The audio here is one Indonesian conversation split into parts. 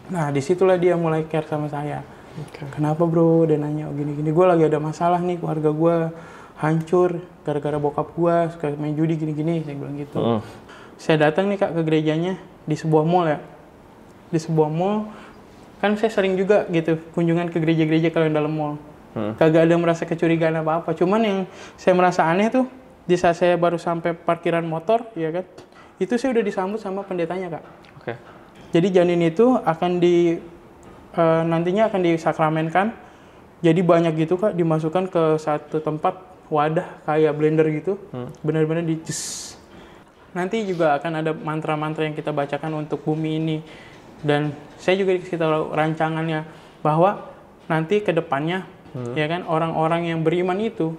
Nah, disitulah dia mulai care sama saya. Okay. Kenapa bro? Dia nanya, gini-gini. Gue lagi ada masalah nih, keluarga gue hancur gara-gara bokap gue suka main judi gini-gini. Saya bilang gitu. Saya datang nih kak ke gerejanya di sebuah mall ya. Di sebuah mall, kan saya sering juga gitu kunjungan ke gereja-gereja kalau yang dalam mall. Kagak ada merasa kecurigaan apa-apa. Cuman yang saya merasa aneh tuh, di saat saya baru sampai parkiran motor, ya kan, itu saya udah disambut sama pendetanya kak. Oke. Jadi janin itu akan nantinya akan disakramenkan. Jadi banyak gitu kak, dimasukkan ke satu tempat wadah kayak blender gitu, benar-benar nanti juga akan ada mantra-mantra yang kita bacakan untuk bumi ini. Dan saya juga dikasih tahu rancangannya bahwa nanti ke depannya ya kan orang-orang yang beriman itu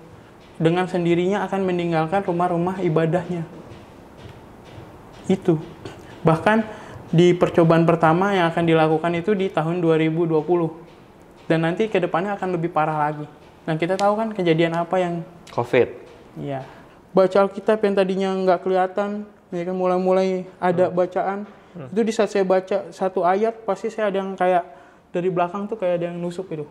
dengan sendirinya akan meninggalkan rumah-rumah ibadahnya. Itu. Bahkan di percobaan pertama yang akan dilakukan itu di tahun 2020. Dan nanti ke depannya akan lebih parah lagi. Dan kita tahu kan kejadian apa yang COVID. Iya. Baca Alkitab yang tadinya nggak kelihatan, ya kan mulai ada bacaan. Itu di saat saya baca satu ayat, pasti saya ada yang kayak dari belakang tuh kayak ada yang nusuk gitu.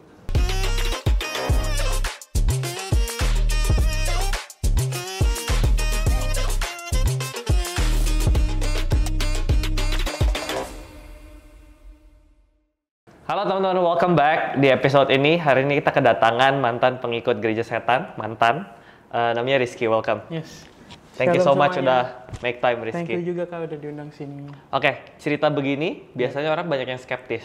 Halo teman-teman, welcome back. Di episode ini, hari ini kita kedatangan mantan pengikut gereja setan, namanya Rizky, welcome. Yes. Thank you so Shalom much semuanya. udah make time, Rizky. Thank you juga kalau udah diundang sini. Oke, cerita begini, biasanya orang banyak yang skeptis.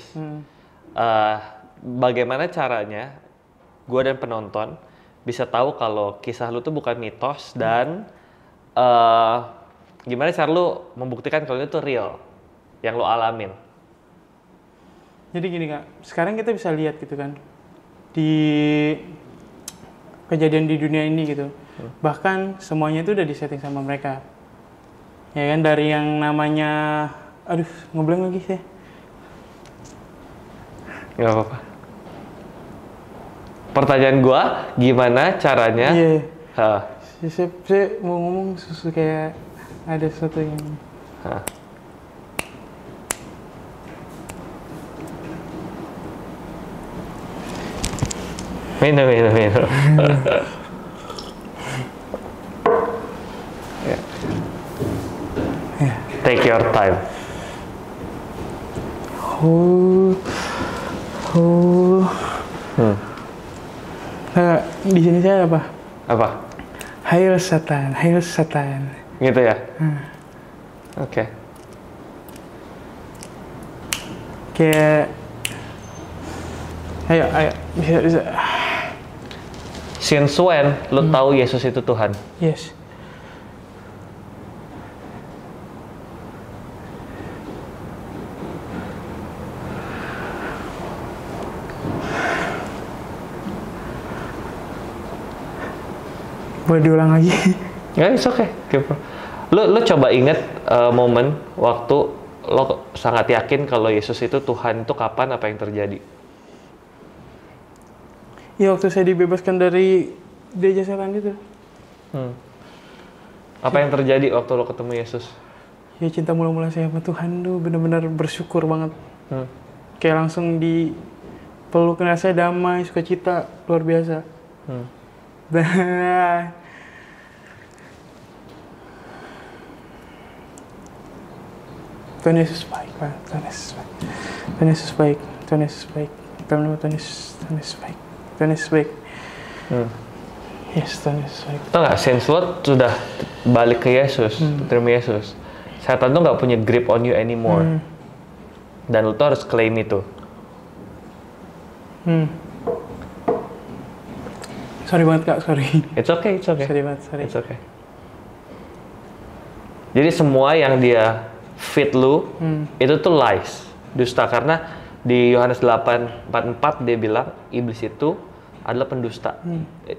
Bagaimana caranya gue dan penonton bisa tahu kalau kisah lu tuh bukan mitos dan gimana cara lu membuktikan kalau itu real, yang lu alamin? Jadi gini kak, sekarang kita bisa lihat gitu kan, di kejadian di dunia ini gitu. Bahkan semuanya itu udah disetting sama mereka. Ya kan, dari yang namanya, ngeblank lagi sih. Gak apa-apa. Pertanyaan gua, gimana caranya? Iya. Saya mau ngomong susu kayak ada sesuatu yang... Minum. Take your time. Nah, di sini saya apa? Apa? Hail setan. Gitu ya? Oke. Kayak... Ayo, bisa. Since when lu tahu Yesus itu Tuhan? Yes. Boleh diulang lagi? Ya, it's okay. Lu coba inget momen waktu lo sangat yakin kalau Yesus itu Tuhan itu kapan, apa yang terjadi? Ya waktu saya dibebaskan dari gereja setan itu. Apa yang terjadi waktu lo ketemu Yesus? Ya cinta mula-mula saya sama Tuhan tuh benar-benar bersyukur banget. Kayak langsung dipeluk, saya damai, sukacita luar biasa. Tuhan Yesus baik, Pak. Tuhan Yesus baik. Tuhan Yesus baik. Tuhan Yesus baik. Tuhan Yesus baik. Tuhan Yesus baik. Yes, Tuhan Yesus baik. Tau nggak, since lo sudah balik ke Yesus, terima Yesus, setan tuh nggak punya grip on you anymore. Dan lo tuh harus claim itu. Sorry banget kak, sorry. It's okay. Sorry banget, sorry. It's okay. Jadi semua yang dia feed lu, itu tuh lies, dusta. Karena di Yohanes 8:44 dia bilang, iblis itu adalah pendusta.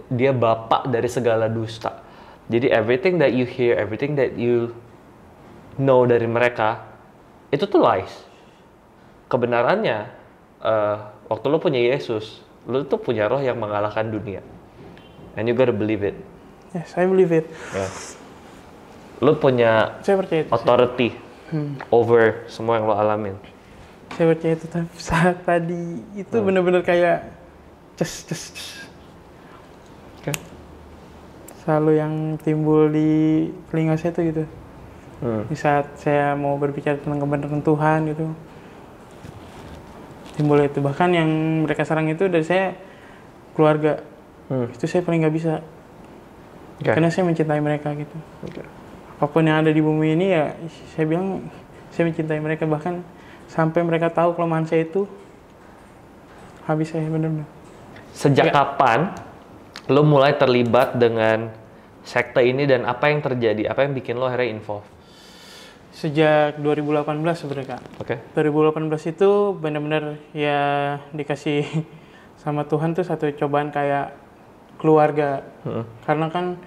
Dia bapak dari segala dusta. Jadi everything that you hear, everything that you know dari mereka, itu tuh lies. Kebenarannya, waktu lu punya Yesus, lu tuh punya roh yang mengalahkan dunia. And you gotta believe it. Yes, I believe it. Yeah. Lu punya Saya percaya itu. authority over semua yang lo alamin. saya percaya itu. Tapi saat tadi itu bener-bener kayak ces. Oke. Selalu yang timbul di telinga saya tuh gitu. Di saat saya mau berbicara tentang kebenaran Tuhan gitu, timbul itu. Bahkan yang mereka serang itu dari saya keluarga. Itu saya paling nggak bisa. Karena saya mencintai mereka gitu. Apapun yang ada di bumi ini ya, saya bilang saya mencintai mereka. Bahkan sampai mereka tahu kelemahan saya itu, habis saya benar-benar. Sejak kapan lo mulai terlibat dengan sekte ini dan apa yang terjadi? Apa yang bikin lo akhirnya involved? Sejak 2018 sebenarnya, Kak. Oke. 2018 itu benar-benar ya dikasih sama Tuhan tuh satu cobaan kayak keluarga. Karena kan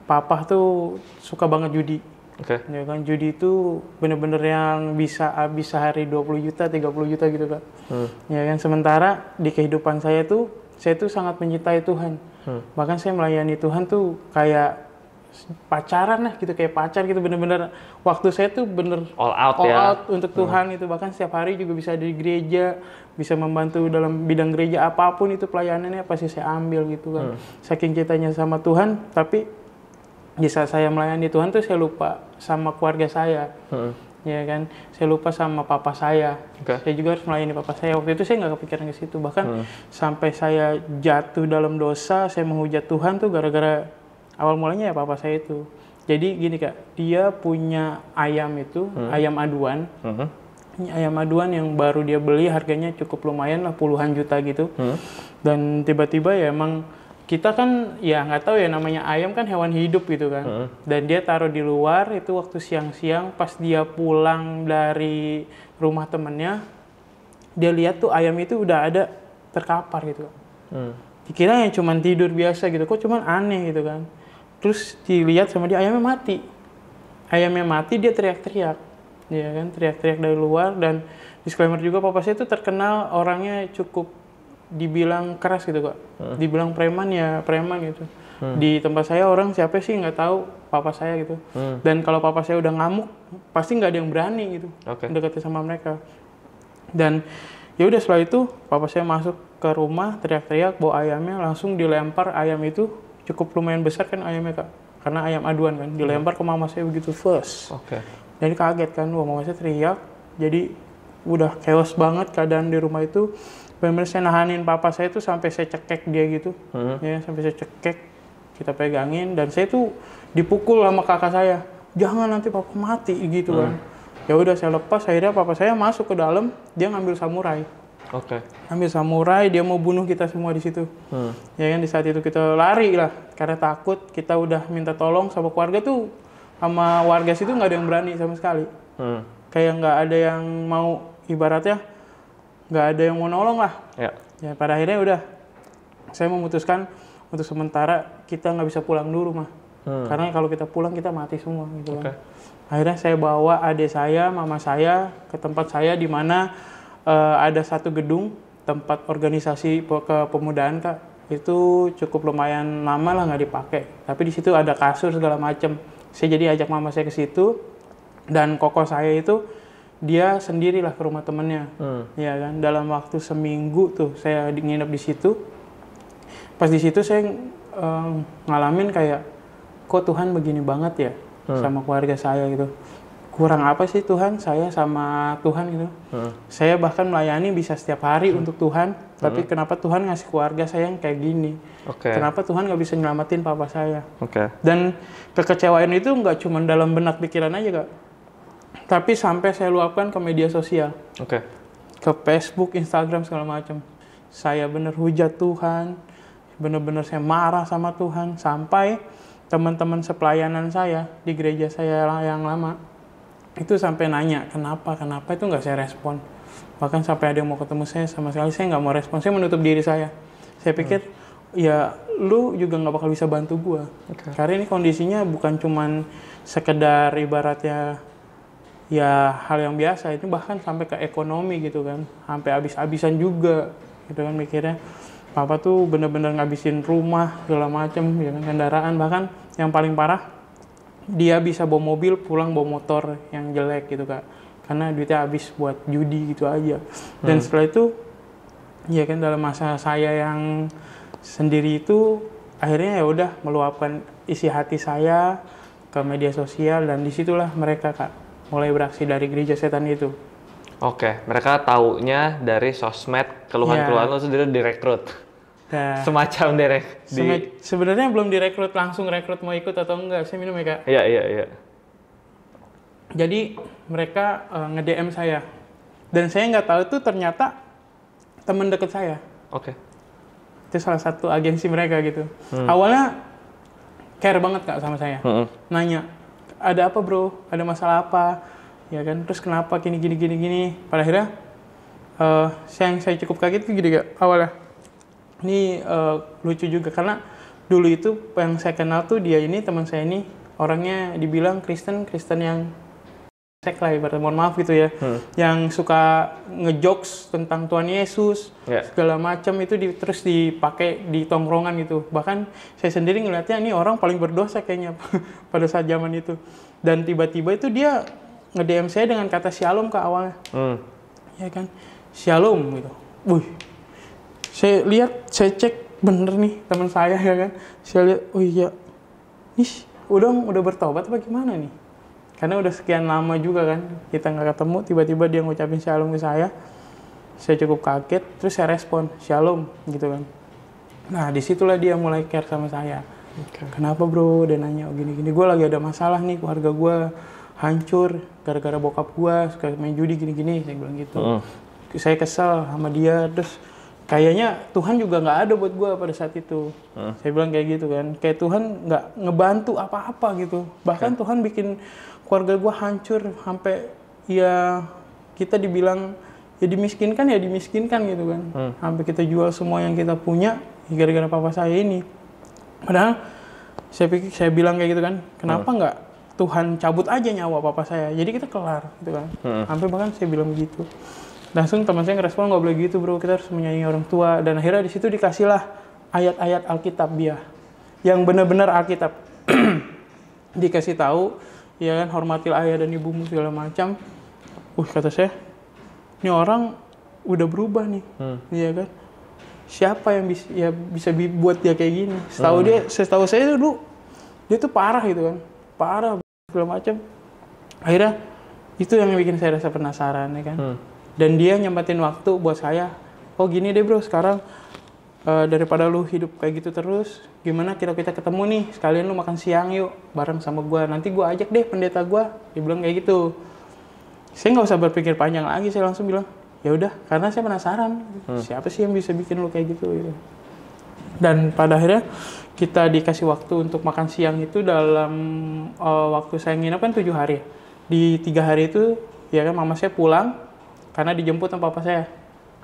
papa tuh suka banget judi. Oke. Ya kan, judi itu bener-bener yang bisa habis sehari 20 juta, 30 juta gitu, Kak. Ya kan, sementara di kehidupan saya tuh sangat mencintai Tuhan. Bahkan saya melayani Tuhan tuh kayak pacaran lah gitu, kayak pacar gitu, bener-bener waktu saya tuh bener All out untuk Tuhan itu. Bahkan setiap hari juga bisa di gereja, bisa membantu dalam bidang gereja, apapun itu pelayanannya pasti saya ambil gitu kan. Saking cintanya sama Tuhan, tapi di saat saya melayani Tuhan tuh saya lupa sama keluarga saya. Ya kan, saya lupa sama papa saya. Saya juga harus melayani papa saya. Waktu itu saya nggak kepikiran ke situ. Bahkan sampai saya jatuh dalam dosa, saya menghujat Tuhan tuh gara-gara awal mulanya ya papa saya itu. Jadi gini, Kak, dia punya ayam itu, ayam aduan. Ini ayam aduan yang baru dia beli, harganya cukup lumayan lah, puluhan juta gitu. Dan tiba-tiba ya emang kita kan ya nggak tahu ya, namanya ayam kan hewan hidup gitu kan. Dan dia taruh di luar itu waktu siang-siang, pas dia pulang dari rumah temennya, dia lihat tuh ayam itu udah ada terkapar gitu. Dikira yang cuman tidur biasa gitu, kok cuman aneh gitu kan. Terus dilihat sama dia, ayamnya mati. Ayamnya mati, dia teriak-teriak. Ya kan, teriak-teriak dari luar. Dan disclaimer juga, papa saya itu terkenal orangnya cukup dibilang keras gitu, Kak. Dibilang preman ya preman gitu. Di tempat saya orang siapa sih nggak tahu papa saya gitu. Dan kalau papa saya udah ngamuk, pasti nggak ada yang berani gitu deketin sama mereka. Dan ya udah, setelah itu papa saya masuk ke rumah, teriak-teriak, bawa ayamnya, langsung dilempar ayam itu. Cukup lumayan besar kan ayamnya, Kak. Karena ayam aduan kan, dilempar ke mama saya begitu first. Jadi kaget kan, wah, mama saya teriak. Jadi udah chaos banget keadaan di rumah itu. Benar-benar saya nahanin papa saya tuh sampai saya cekek dia gitu. Ya, sampai saya cekek, kita pegangin, dan saya tuh dipukul sama kakak saya. Jangan nanti papa mati gitu kan. Ya udah, saya lepas, akhirnya papa saya masuk ke dalam, dia ngambil samurai. Ambil samurai, dia mau bunuh kita semua di situ. Ya kan, di saat itu kita lari lah karena takut. Kita udah minta tolong sama keluarga tuh, sama warga situ nggak ada yang berani sama sekali. Kayak nggak ada yang mau, ibaratnya nggak ada yang mau nolong lah. Ya pada akhirnya udah, saya memutuskan untuk sementara kita nggak bisa pulang dulu mah. Karena kalau kita pulang kita mati semua gitu kan. Akhirnya saya bawa adik saya, mama saya ke tempat saya di mana ada satu gedung tempat organisasi kepemudaan, Kak. Itu cukup lumayan lama lah nggak dipakai. Tapi di situ ada kasur segala macam. Saya jadi ajak mama saya ke situ, dan koko saya itu dia sendirilah ke rumah temennya. Ya kan, dalam waktu seminggu tuh saya nginep di situ. Pas di situ saya ngalamin kayak, kok Tuhan begini banget ya sama keluarga saya gitu. Kurang apa sih Tuhan, saya sama Tuhan gitu. Saya bahkan melayani bisa setiap hari untuk Tuhan, tapi kenapa Tuhan ngasih keluarga saya yang kayak gini? Kenapa Tuhan nggak bisa nyelamatin papa saya? Dan kekecewaan itu nggak cuma dalam benak pikiran aja, Kak. Tapi sampai saya luapkan ke media sosial. Ke Facebook, Instagram, segala macam. Saya bener hujat Tuhan, bener-bener saya marah sama Tuhan, sampai teman-teman sepelayanan saya di gereja saya yang lama itu sampai nanya kenapa itu nggak saya respon. Bahkan sampai ada yang mau ketemu saya, sama sekali saya nggak mau respon, saya menutup diri saya pikir ya lu juga nggak bakal bisa bantu gua. Karena ini kondisinya bukan cuman sekedar ibaratnya ya hal yang biasa, itu bahkan sampai ke ekonomi gitu kan, sampai habis-habisan juga gitu kan. Mikirnya papa tuh bener-bener ngabisin rumah segala macem ya kan, kendaraan. Bahkan yang paling parah, dia bisa bawa mobil pulang bawa motor yang jelek gitu, Kak. karena duitnya habis buat judi gitu aja. Dan setelah itu ya kan dalam masa saya yang sendiri itu akhirnya ya udah meluapkan isi hati saya ke media sosial, dan disitulah mereka Kak mulai beraksi dari gereja setan itu. Oke, mereka taunya dari sosmed, keluhan-keluhan lo sendiri direkrut. Nah, Semacam sebenarnya belum direkrut, langsung rekrut mau ikut atau enggak, saya minum ya Kak. Iya. Jadi mereka nge-DM saya, dan saya nggak tahu itu ternyata teman dekat saya. Oke. Itu salah satu agensi mereka gitu. Awalnya care banget Kak sama saya, nanya ada apa bro, ada masalah apa, ya kan, terus kenapa gini. Pada akhirnya yang saya cukup kaget itu gini Kak awalnya. Ini lucu juga karena dulu itu yang saya kenal tuh dia ini, teman saya ini orangnya dibilang Kristen yang sek lah ibaratnya, mohon maaf gitu ya, yang suka ngejokes tentang Tuhan Yesus, segala macam itu terus dipakai di tongkrongan gitu. Bahkan saya sendiri ngelihatnya ini orang paling berdosa kayaknya pada saat zaman itu. Dan tiba-tiba itu dia nge-DM saya dengan kata shalom ke awalnya, ya kan, shalom gitu. Saya lihat, saya cek bener nih teman saya ya kan. Saya lihat, oh iya, nih udah bertobat apa gimana nih? Karena udah sekian lama juga kan kita nggak ketemu, tiba-tiba dia ngucapin shalom ke saya. Saya cukup kaget, terus saya respon shalom gitu kan. Nah disitulah dia mulai care sama saya. Kenapa bro? Dia nanya, oh gini, gue lagi ada masalah nih, keluarga gue hancur gara-gara bokap gue suka main judi gini. Saya bilang gitu. Saya kesel sama dia, terus kayaknya Tuhan juga nggak ada buat gue pada saat itu. Saya bilang kayak gitu kan. Kayak Tuhan nggak ngebantu apa-apa gitu. Bahkan Tuhan bikin keluarga gue hancur. Sampai ya kita dibilang ya dimiskinkan gitu kan. Sampai kita jual semua yang kita punya gara-gara papa saya ini. Padahal saya bilang kayak gitu kan. Kenapa nggak Tuhan cabut aja nyawa papa saya. Jadi kita kelar gitu kan. Sampai bahkan saya bilang begitu. Langsung teman saya ngerespon, nggak boleh gitu bro, kita harus menyayangi orang tua. Dan akhirnya di situ dikasihlah ayat-ayat Alkitab dia, yang benar-benar Alkitab. Dikasih tahu, ya kan, hormatilah ayah dan ibumu segala macam. Kata saya, ini orang udah berubah nih, ya kan? Siapa yang bisa buat dia kayak gini? Setahu saya dulu, dia tuh parah gitu kan, parah segala macam. Akhirnya itu yang bikin saya rasa penasaran, ya kan? Dan dia nyempetin waktu buat saya, oh gini deh bro, sekarang daripada lu hidup kayak gitu terus, gimana kita ketemu nih, sekalian lu makan siang yuk bareng sama gue, nanti gue ajak deh pendeta gue. Dia bilang kayak gitu. Saya nggak usah berpikir panjang lagi, saya langsung bilang ya udah, karena saya penasaran siapa sih yang bisa bikin lu kayak gitu. Dan pada akhirnya kita dikasih waktu untuk makan siang itu dalam waktu saya nginep kan 7 hari. Di 3 hari itu ya kan mama saya pulang karena dijemput sama papa saya.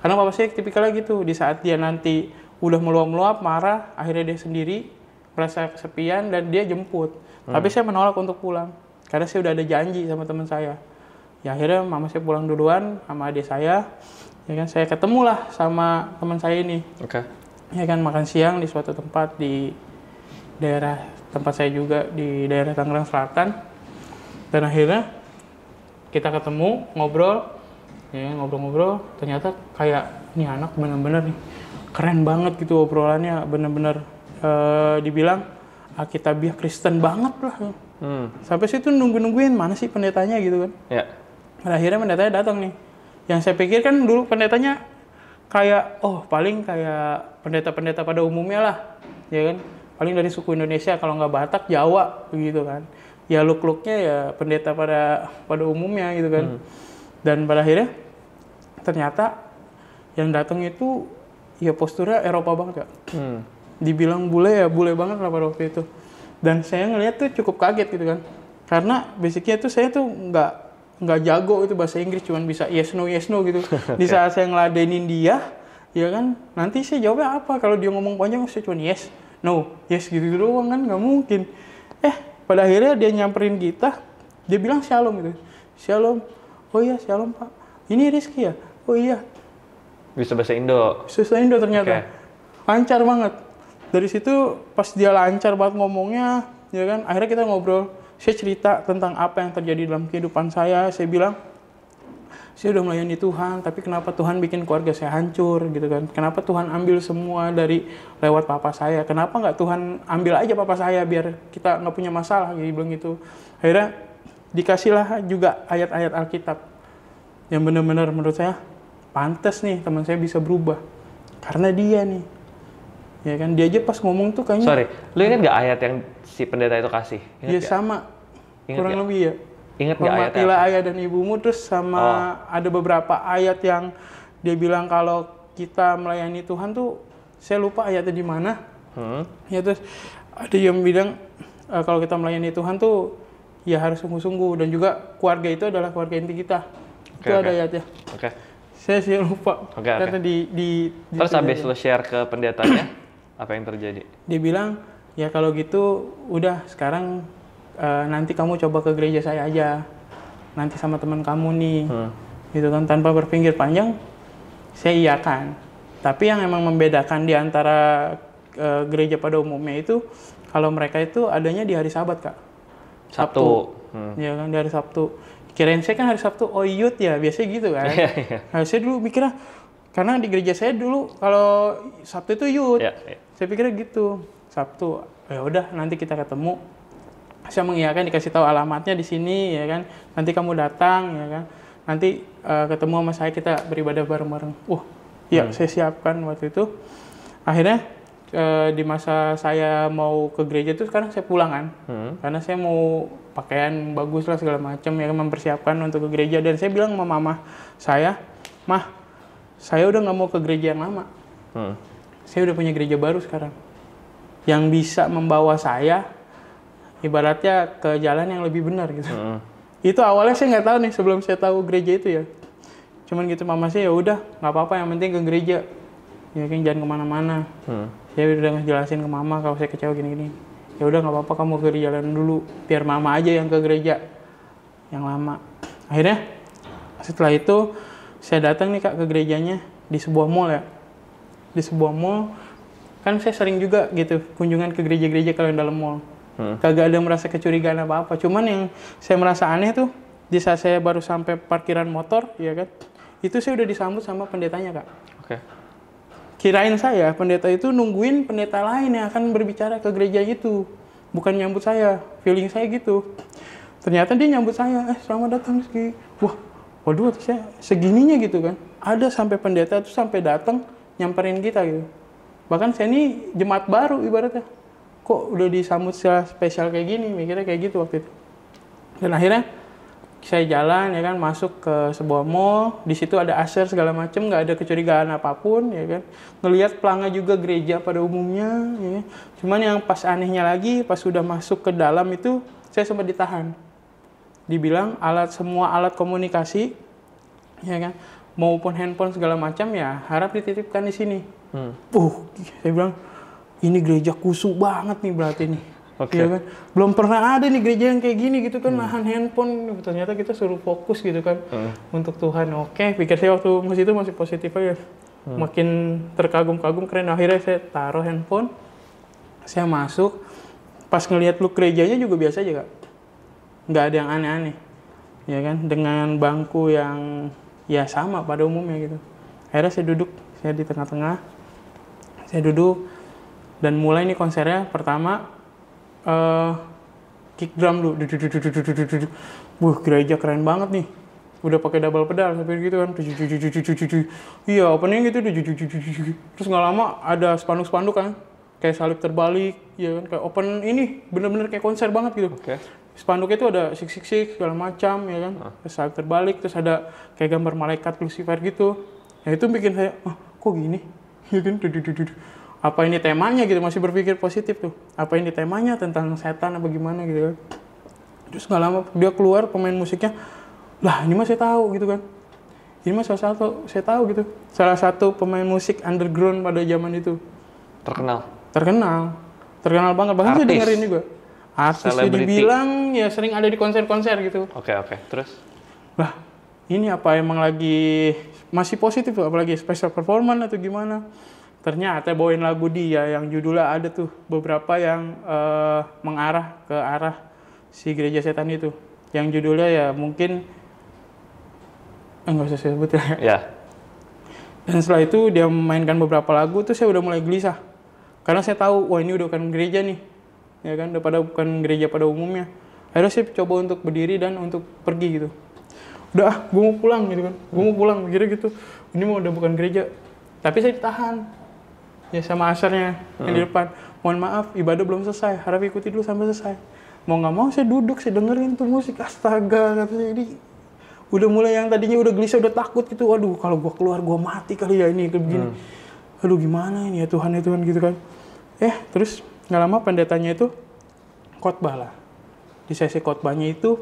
Karena papa saya tipikalnya gitu, di saat dia nanti udah meluap-meluap, marah, akhirnya dia sendiri merasa kesepian dan dia jemput. Tapi saya menolak untuk pulang, karena saya udah ada janji sama teman saya. Ya akhirnya mama saya pulang duluan sama adik saya, ya kan, saya ketemulah sama teman saya ini. Ya kan, makan siang di suatu tempat di daerah tempat saya juga, di daerah Tangerang Selatan. Dan akhirnya kita ketemu, ngobrol, ternyata kayak nih anak bener-bener nih keren banget gitu obrolannya, bener-bener dibilang Alkitabiah Kristen banget lah. Sampai situ nungguin mana sih pendetanya gitu kan. Pada akhirnya pendetanya datang nih. Yang saya pikir kan dulu pendetanya kayak paling kayak pendeta-pendeta pada umumnya lah, ya kan, paling dari suku Indonesia, kalau nggak Batak, Jawa begitu kan. Ya look-looknya ya pendeta pada umumnya gitu kan. Dan pada akhirnya ternyata yang datang itu ya posturnya Eropa banget Kak. Dibilang bule banget lah pada waktu itu. Dan saya ngeliat tuh cukup kaget gitu kan. Karena basicnya tuh saya tuh nggak jago itu bahasa Inggris, cuman bisa yes no gitu. Di saat saya ngeladenin dia, ya kan, nanti saya jawabnya apa? Kalau dia ngomong panjang saya cuma yes gitu doang kan, nggak mungkin. Pada akhirnya dia nyamperin kita, dia bilang shalom gitu. Shalom. Oh iya shalom Pak. Ini Rizky ya? Oh iya. Bisa bahasa Indo. Bahasa Indo ternyata. Lancar banget. Dari situ pas dia lancar banget ngomongnya, ya kan, akhirnya kita ngobrol. Saya cerita tentang apa yang terjadi dalam kehidupan saya. Saya bilang, saya udah melayani Tuhan, tapi kenapa Tuhan bikin keluarga saya hancur gitu kan? Kenapa Tuhan ambil semua dari lewat papa saya? Kenapa nggak Tuhan ambil aja papa saya biar kita nggak punya masalah? Jadi bilang gitu. Akhirnya dikasihlah juga ayat-ayat Alkitab yang benar-benar menurut saya pantas nih teman saya bisa berubah karena dia nih. Ya kan, dia aja pas ngomong tuh kayaknya... Sorry, lu ingat nggak ayat yang si pendeta itu kasih? Iya sama, Ingat kurang gak? lebih ya. Ingat nggak ayatnya? Hormatilah ayah dan ibumu, terus sama ada beberapa ayat yang dia bilang kalau kita melayani Tuhan tuh, saya lupa ayatnya di mana. Ya terus ada yang bilang kalau kita melayani Tuhan tuh ya harus sungguh-sungguh, dan juga keluarga itu adalah keluarga inti kita. Itu ada ayatnya. Saya sih lupa. Karena di terus habis lo share ke pendetanya, apa yang terjadi? Dia bilang, ya kalau gitu udah sekarang nanti kamu coba ke gereja saya aja. Nanti sama teman kamu nih. Gitu kan, tanpa berpikir panjang, saya iyakan. Tapi yang emang membedakan di antara gereja pada umumnya itu, kalau mereka itu adanya di hari Sabat, Kak. Sabtu. Ya kan, di hari Sabtu. Kirain saya kan hari Sabtu, oh yud ya, biasanya gitu kan. Nah, saya dulu mikirnya, karena di gereja saya dulu kalau Sabtu itu yud. Saya pikirnya gitu, Sabtu, ya udah nanti kita ketemu. Saya mengiyakan, dikasih tahu alamatnya di sini, ya kan. Nanti kamu datang, ya kan. Nanti ketemu sama saya, kita beribadah bareng-bareng. Ya saya siapkan waktu itu. Akhirnya di masa saya mau ke gereja itu sekarang saya pulang kan. Karena saya mau pakaian bagus lah segala macam, ya kan, mempersiapkan untuk ke gereja. Dan saya bilang sama mama saya, "Mah, saya udah nggak mau ke gereja yang lama. Saya udah punya gereja baru sekarang. Yang bisa membawa saya ibaratnya ke jalan yang lebih benar gitu." Itu awalnya saya nggak tahu nih, sebelum saya tahu gereja itu ya. Cuman gitu mama saya, ya udah nggak apa-apa, yang penting ke gereja. Ya kan, jangan kemana-mana. Saya udah ngejelasin ke mama kalau saya kecewa gini-gini. Ya udah nggak apa-apa, kamu ke gereja lain dulu. Biar mama aja yang ke gereja yang lama. Akhirnya setelah itu saya datang nih Kak ke gerejanya di sebuah mall ya. Di sebuah mall, kan saya sering juga gitu kunjungan ke gereja-gereja kalau yang dalam mall. Kagak ada merasa kecurigaan apa-apa. Cuman yang saya merasa aneh tuh, di saat saya baru sampai parkiran motor, ya kan, itu saya udah disambut sama pendetanya Kak. Kirain saya pendeta itu nungguin pendeta lain yang akan berbicara ke gereja itu, bukan nyambut saya. Feeling saya gitu. Ternyata dia nyambut saya, selamat datang Rizky. Waduh, saya segininya gitu kan. Ada sampai pendeta tuh sampai datang nyamperin kita gitu. Bahkan saya ini jemaat baru ibaratnya. Kok udah disambut spesial kayak gini, mikirnya kayak gitu waktu itu. Dan akhirnya saya jalan ya kan, masuk ke sebuah mall, di situ ada usher segala macem, nggak ada kecurigaan apapun ya kan. Ngelihat pelanggan juga gereja pada umumnya ya kan. Cuman yang pas anehnya lagi, pas sudah masuk ke dalam itu saya sempat ditahan. Dibilang semua alat komunikasi ya kan, maupun handphone segala macam ya harap dititipkan di sini. Saya bilang ini gereja khusyuk banget nih berarti nih. Ya kan? Belum pernah ada nih gereja yang kayak gini gitu kan, nahan handphone. Ternyata kita suruh fokus gitu kan untuk Tuhan. Pikir saya waktu itu masih positif aja. Makin terkagum-kagum, keren. Akhirnya saya taruh handphone, saya masuk. Pas ngelihat look gerejanya juga biasa aja Kak. Nggak ada yang aneh-aneh. Ya kan, dengan bangku yang ya sama pada umumnya gitu. Akhirnya saya duduk, saya di tengah-tengah. Saya duduk dan mulai nih konsernya. Pertama kick drum dulu. Gereja keren banget nih. Udah pakai double pedal sampai gitu kan. Iya, opening gitu. Terus nggak lama ada spanduk-spanduk kan. Kayak salib terbalik, ya kan, kayak open ini bener-bener kayak konser banget gitu. Spanduk itu ada 666 segala macam ya kan. Salib terbalik, terus ada kayak gambar malaikat Lucifer gitu. Ya itu bikin saya, kok gini? Ya kan, apa ini temanya gitu, masih berpikir positif tuh. Apa ini temanya tentang setan apa gimana gitu kan. Terus nggak lama dia keluar pemain musiknya, lah ini mah saya tahu gitu kan. Ini mah salah satu saya tahu gitu. Salah satu pemain musik underground pada zaman itu. Terkenal banget. Bahkan saya dengerin juga. Artis dibilang ya sering ada di konser-konser gitu. Terus? Lah, ini apa emang lagi masih positif tuh, apalagi special performance atau gimana? Ternyata bawain lagu dia yang judulnya ada tuh beberapa yang mengarah ke arah si gereja setan itu. Yang judulnya ya mungkin Nggak usah saya sebut ya. Ya. Dan setelah itu dia memainkan beberapa lagu tuh saya udah mulai gelisah. Karena saya tahu, wah ini udah bukan gereja nih. Ya kan, udah bukan gereja pada umumnya. Akhirnya saya coba untuk berdiri dan untuk pergi gitu. Udah gue mau pulang gitu kan. Gue mau pulang, kira gitu. Ini mau udah bukan gereja. Tapi saya ditahan. Ya sama asarnya yang di depan. Mohon maaf, ibadah belum selesai. Harap ikuti dulu sampai selesai. Mau nggak mau saya duduk, saya dengerin tuh musik. Astaga, kata saya ini. Udah mulai yang tadinya udah gelisah, udah takut gitu. Waduh, kalau gue keluar gue mati kali ya ini kayak begini. Aduh gimana ini ya Tuhan gitu kan. Terus nggak lama pendetanya itu khotbah lah. Di sesi khotbahnya itu,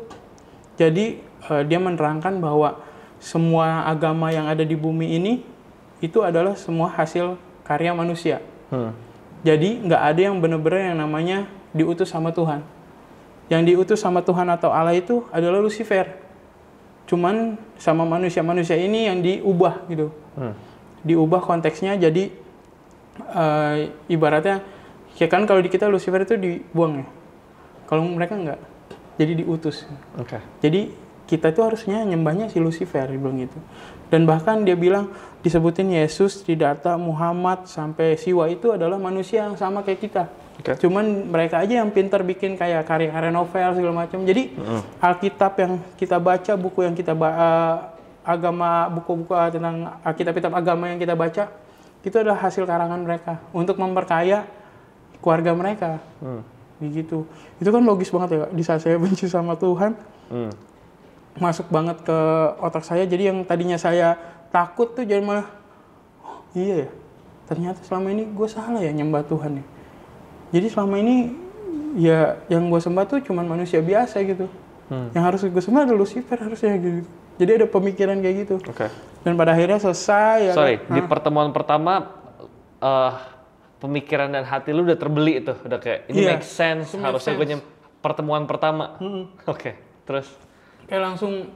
jadi dia menerangkan bahwa semua agama yang ada di bumi ini itu adalah semua hasil karya manusia. Jadi nggak ada yang benar-benar yang namanya diutus sama Tuhan. Yang diutus sama Tuhan atau Allah itu adalah Lucifer. Cuman sama manusia-manusia ini yang diubah gitu. Diubah konteksnya jadi ibaratnya ya kan kalau di kita Lucifer itu dibuang ya. Kalau mereka enggak. Jadi diutus. Jadi kita itu harusnya nyembahnya si Lucifer bilang gitu. Dan bahkan dia bilang disebutin Yesus, Tridata, Muhammad sampai Siwa itu adalah manusia yang sama kayak kita. Cuman mereka aja yang pintar bikin kayak karya-karya novel segala macam. Jadi Alkitab yang kita baca, buku yang kita agama, buku-buku tentang Alkitab agama yang kita baca itu adalah hasil karangan mereka untuk memperkaya keluarga mereka. Begitu. Itu kan logis banget ya, di saat saya benci sama Tuhan. Masuk banget ke otak saya. Jadi yang tadinya saya takut tuh jadi malah iya ya. Ternyata selama ini gue salah ya nyembah Tuhan ya. Jadi selama ini ya yang gue sembah tuh cuman manusia biasa gitu. Yang harus gue sembah adalah Lucifer harusnya gitu. Jadi ada pemikiran kayak gitu. Dan pada akhirnya selesai. Di pertemuan pertama pemikiran dan hati lu udah terbeli itu, udah kayak ini make sense. Harusnya gue pertemuan pertama. Terus kayak langsung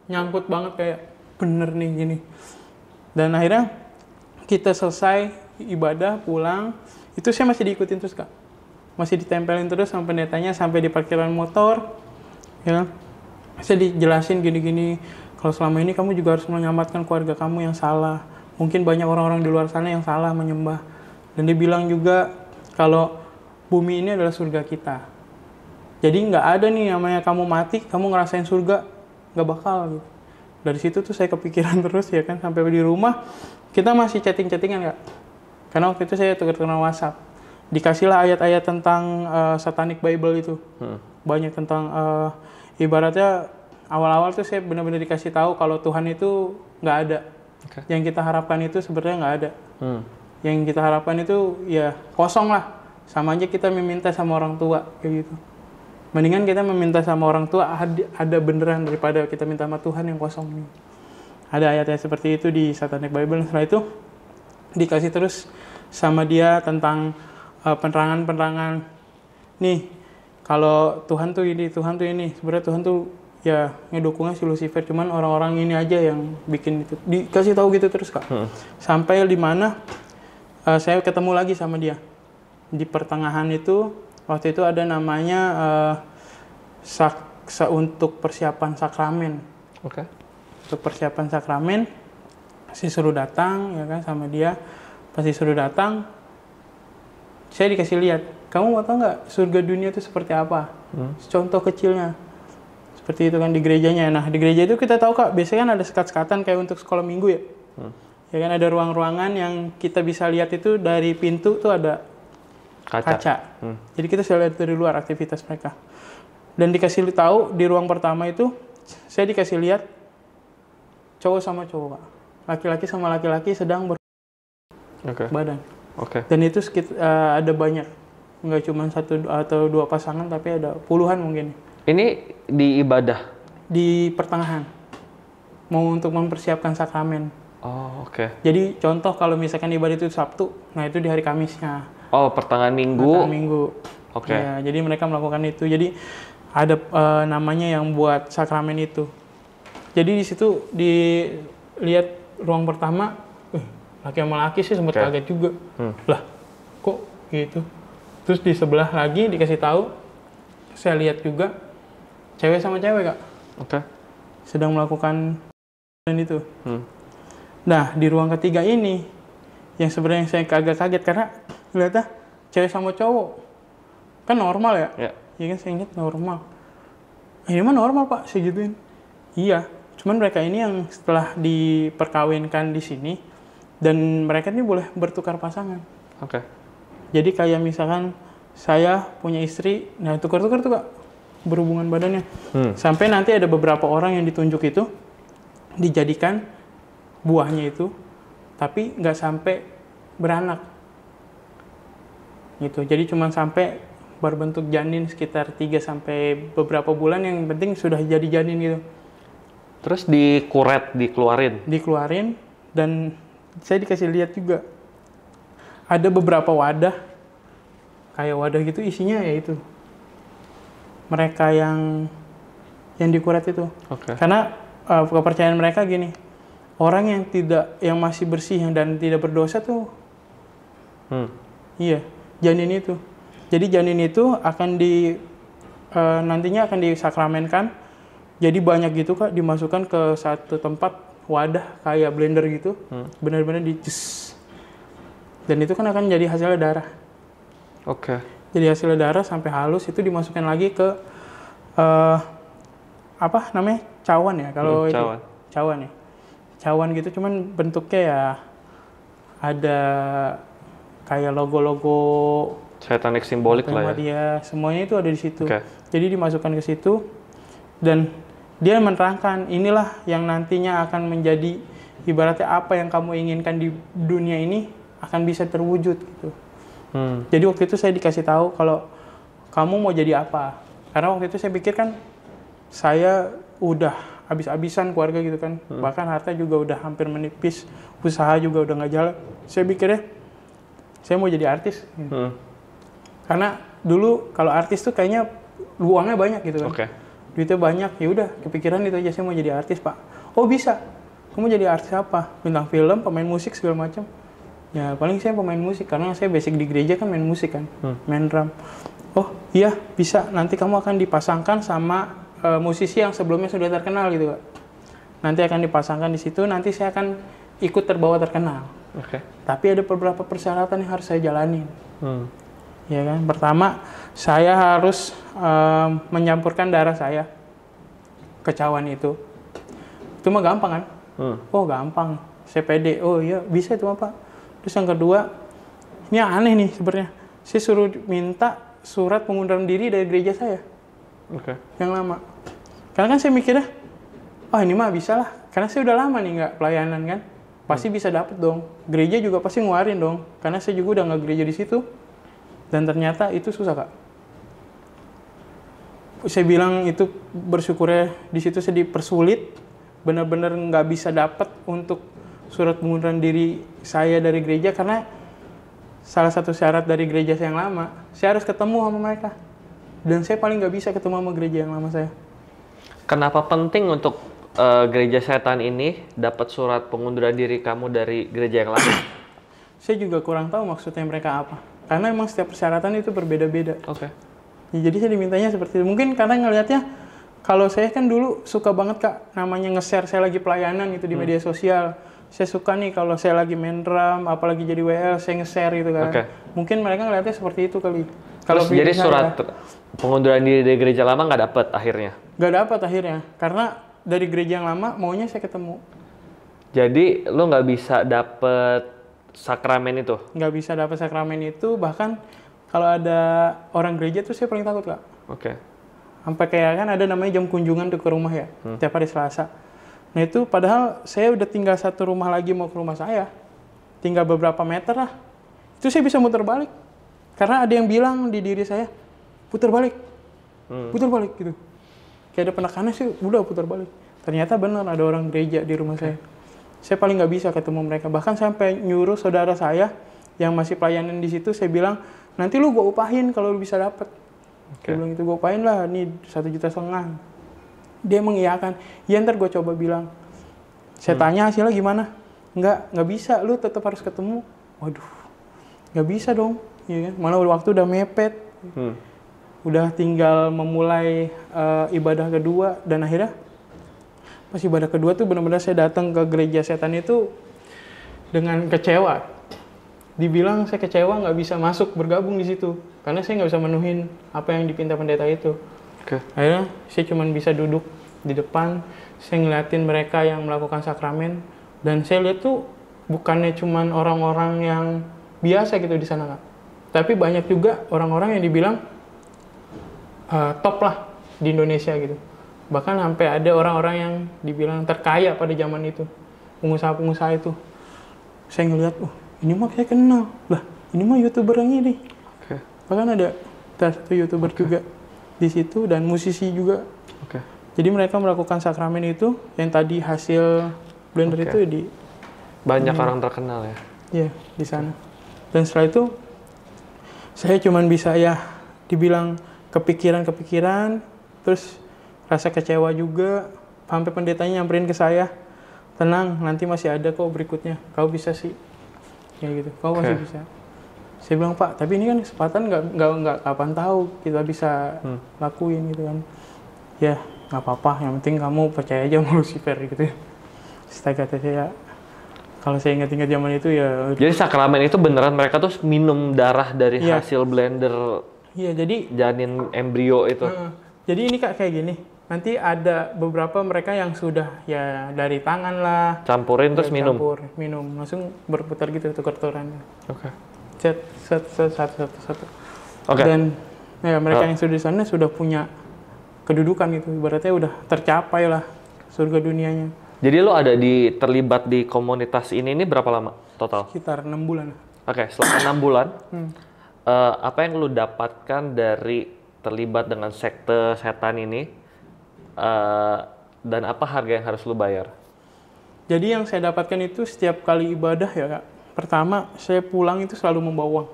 nyangkut banget kayak bener nih gini. Dan akhirnya kita selesai ibadah pulang. Itu saya masih diikutin terus Kak. Masih ditempelin terus sama pendetanya sampai di parkiran motor. Ya. Saya dijelasin gini-gini, kalau selama ini kamu juga harus menyelamatkan keluarga kamu yang salah. Mungkin banyak orang-orang di luar sana yang salah menyembah. Dan dia bilang juga kalau bumi ini adalah surga kita. Jadi nggak ada nih namanya kamu mati, kamu ngerasain surga, nggak bakal gitu. Dari situ tuh saya kepikiran terus ya kan, sampai di rumah kita masih chatting-chattingan Kak. Karena waktu itu saya tukar-tukar WhatsApp. Dikasihlah ayat-ayat tentang Satanic Bible itu. Banyak tentang ibaratnya awal-awal tuh saya benar-benar dikasih tahu kalau Tuhan itu nggak ada. Yang kita harapkan itu sebenarnya nggak ada. Yang kita harapkan itu ya kosong lah. Sama aja kita meminta sama orang tua kayak gitu. Mendingan kita meminta sama orang tua ada beneran daripada kita minta sama Tuhan yang kosong. Ada ayat-ayat seperti itu di Satanic Bible. Setelah itu dikasih terus sama dia tentang penerangan-penerangan. Nih, kalau Tuhan tuh ini, Tuhan tuh ini. Sebenarnya Tuhan tuh ya ngedukungnya si Lucifer. Cuman orang-orang ini aja yang bikin itu. Dikasih tahu gitu terus Kak. Sampai di mana saya ketemu lagi sama dia. Di pertengahan itu, waktu itu ada namanya untuk persiapan sakramen. Untuk persiapan sakramen, saya suruh datang ya kan sama dia. Pas disuruh datang, saya dikasih lihat, kamu mau tahu nggak surga dunia itu seperti apa? Contoh kecilnya. Seperti itu kan di gerejanya. Nah di gereja itu kita tahu Kak, biasanya kan ada sekat-sekatan kayak untuk sekolah minggu ya. Ya kan ada ruang-ruangan yang kita bisa lihat itu dari pintu tuh ada kaca. Jadi kita bisa lihat dari luar aktivitas mereka. Dan dikasih tahu di ruang pertama itu, saya dikasih lihat cowok sama cowok Kak. Laki-laki sama laki-laki sedang badan. Dan itu ada banyak, nggak cuma satu atau dua pasangan, tapi ada puluhan mungkin. Ini di ibadah? Di pertengahan, mau untuk mempersiapkan sakramen. Jadi contoh kalau misalkan ibadah itu Sabtu, nah itu di hari Kamisnya. Pertengahan minggu. Pertengahan minggu. Ya, jadi mereka melakukan itu. Jadi ada namanya yang buat sakramen itu. Jadi di situ dilihat ruang pertama. Laki sama laki sih sempat kaget juga. Lah, kok gitu? Terus di sebelah lagi dikasih tahu, saya lihat juga cewek sama cewek Kak. Sedang melakukan dan itu. Nah, di ruang ketiga ini yang sebenarnya saya agak kaget karena lihatnya cewek sama cowok kan normal ya. Ya kan saya ingat normal. Ini mah normal Pak, saya gituin. Iya, cuman mereka ini yang setelah diperkawinkan di sini dan mereka ini boleh bertukar pasangan. Jadi kayak misalkan saya punya istri, nah tukar-tukar tuh Kak berhubungan badannya. Sampai nanti ada beberapa orang yang ditunjuk itu dijadikan buahnya itu, tapi nggak sampai beranak. Gitu. Jadi cuma sampai berbentuk janin sekitar 3 sampai beberapa bulan, yang penting sudah jadi janin gitu. Terus dikeluarin? Dikeluarin, dan saya dikasih lihat juga. Ada beberapa wadah, kayak wadah gitu isinya ya itu. Mereka yang dikuret itu. Karena kepercayaan mereka gini, orang yang masih bersih dan tidak berdosa tuh, iya, janin itu. Jadi janin itu akan nantinya akan disakramenkan. Jadi banyak gitu Kak, dimasukkan ke satu tempat wadah kayak blender gitu, benar-benar dicus. Dan itu kan akan jadi hasilnya darah. Jadi hasilnya darah sampai halus itu dimasukkan lagi ke apa namanya, cawan ya kalau itu cawan ya, cawan gitu, cuman bentuknya ya ada kayak logo-logo satanic simbolik lah ya. Dia semuanya itu ada di situ. Jadi dimasukkan ke situ dan dia menerangkan inilah yang nantinya akan menjadi ibaratnya apa yang kamu inginkan di dunia ini akan bisa terwujud gitu. Jadi waktu itu saya dikasih tahu kalau kamu mau jadi apa. Karena waktu itu saya pikir kan saya udah habis-habisan keluarga gitu kan. Bahkan harta juga udah hampir menipis, usaha juga udah nggak jalan. Saya pikirnya saya mau jadi artis. Karena dulu kalau artis tuh kayaknya uangnya banyak gitu kan. Duitnya banyak, ya udah kepikiran itu aja, saya mau jadi artis Pak. Oh bisa, kamu jadi artis apa? Bintang film, pemain musik segala macam. Ya paling saya pemain musik karena saya basic di gereja kan main musik kan, main drum. Oh iya bisa, nanti kamu akan dipasangkan sama musisi yang sebelumnya sudah terkenal gitu Kak. Nanti akan dipasangkan di situ, nanti saya akan ikut terbawa terkenal. Tapi ada beberapa persyaratan yang harus saya jalanin. Ya kan, pertama saya harus mencampurkan darah saya ke cawan itu. Itu mah gampang kan? Oh gampang, saya pede. Oh iya bisa itu mah Pak. Terus yang kedua, ini aneh nih sebenarnya. Saya suruh minta surat pengunduran diri dari gereja saya. Yang lama. Karena kan saya mikirnya, oh ini mah bisa lah. Karena saya udah lama nih nggak pelayanan kan. Pasti bisa dapet dong. Gereja juga pasti ngeluarin dong. Karena saya juga udah nggak gereja di situ. Dan ternyata itu susah Kak. Saya bilang itu bersyukurnya di situ saya dipersulit. Benar-benar nggak bisa dapat untuk surat pengunduran diri saya dari gereja karena salah satu syarat dari gereja saya yang lama, saya harus ketemu sama mereka. Dan saya paling nggak bisa ketemu sama gereja yang lama saya. Kenapa penting untuk gereja setan ini dapat surat pengunduran diri kamu dari gereja yang lama? Saya juga kurang tahu maksudnya mereka apa. Karena memang setiap persyaratan itu berbeda-beda. Ya, jadi saya dimintanya seperti itu. Mungkin karena ngelihatnya, kalau saya kan dulu suka banget Kak, namanya nge-share saya lagi pelayanan gitu di media sosial. Saya suka nih kalau saya lagi main drum, apalagi jadi WL, saya nge-share gitu kan. Mungkin mereka ngelihatnya seperti itu kali. Kalau jadi surat pengunduran diri dari gereja lama nggak dapat akhirnya? Nggak dapat akhirnya, karena dari gereja yang lama maunya saya ketemu. Jadi lo nggak bisa dapet sakramen itu? Nggak bisa dapet sakramen itu, bahkan kalau ada orang gereja tuh saya paling takut Kak. Sampai kayak kan ada namanya jam kunjungan tuh ke rumah ya, tiap hari Selasa. Nah itu padahal saya udah tinggal satu rumah lagi mau ke rumah saya. Tinggal beberapa meter lah. Itu saya bisa muter balik. Karena ada yang bilang di diri saya, putar balik. Putar balik gitu. Kayak ada penekanan sih, udah putar balik. Ternyata benar ada orang gereja di rumah saya. Saya paling nggak bisa ketemu mereka. Bahkan sampai nyuruh saudara saya yang masih pelayanan di situ, saya bilang, nanti lu gue upahin kalau lu bisa dapet. Saya bilang itu, gue upahin lah, nih 1,5 juta. Dia mengiyakan, ya ntar gue coba bilang. Saya tanya hasilnya gimana? Nggak bisa, lu tetap harus ketemu. Waduh, nggak bisa dong. Ya kan? Malah waktu udah mepet. Udah tinggal memulai ibadah kedua. Dan akhirnya pas ibadah kedua tuh benar-benar saya datang ke gereja setan itu dengan kecewa. Dibilang saya kecewa nggak bisa masuk bergabung di situ karena saya nggak bisa menuhin apa yang dipinta pendeta itu. Akhirnya saya cuma bisa duduk di depan, saya ngeliatin mereka yang melakukan sakramen, dan saya lihat tuh bukannya cuma orang-orang yang biasa gitu di sana, Kak. Tapi banyak juga orang-orang yang dibilang top lah di Indonesia gitu. Bahkan sampai ada orang-orang yang dibilang terkaya pada zaman itu, pengusaha-pengusaha itu. Saya ngeliat, ini mah saya kenal, lah ini mah YouTuber yang ini. Bahkan ada satu YouTuber juga di situ dan musisi juga. Jadi mereka melakukan sakramen itu, yang tadi hasil blender itu di banyak orang terkenal ya. Iya, di sana. Dan setelah itu saya cuman bisa ya dibilang kepikiran, terus rasa kecewa juga, sampai pendetanya nyamperin ke saya, tenang, nanti masih ada kok berikutnya, kau bisa sih, kayak gitu, kau masih bisa. Saya bilang, Pak, tapi ini kan kesempatan nggak kapan tahu kita bisa lakuin gitu kan. Ya nggak apa-apa, yang penting kamu percaya aja sama Lucifer gitu. Setelah kata saya, kalau saya ingat-ingat zaman itu ya. Jadi sakramen itu beneran mereka tuh minum darah dari hasil blender. Iya, jadi janin embrio itu. Jadi ini Kak kayak gini. Nanti ada beberapa mereka yang sudah ya dari tangan lah. Campurin terus minum. Minum, langsung berputar gitu tukar-tukaran. Set satu. Dan ya mereka yang sudah di sana sudah punya kedudukan gitu. Ibaratnya udah tercapai lah surga dunianya. Jadi lo ada terlibat di komunitas ini berapa lama total? Sekitar 6 bulan. Selama 6 bulan, apa yang lo dapatkan dari terlibat dengan sekte setan ini, dan apa harga yang harus lo bayar? Jadi yang saya dapatkan itu setiap kali ibadah ya Kak, pertama saya pulang itu selalu membawa uang.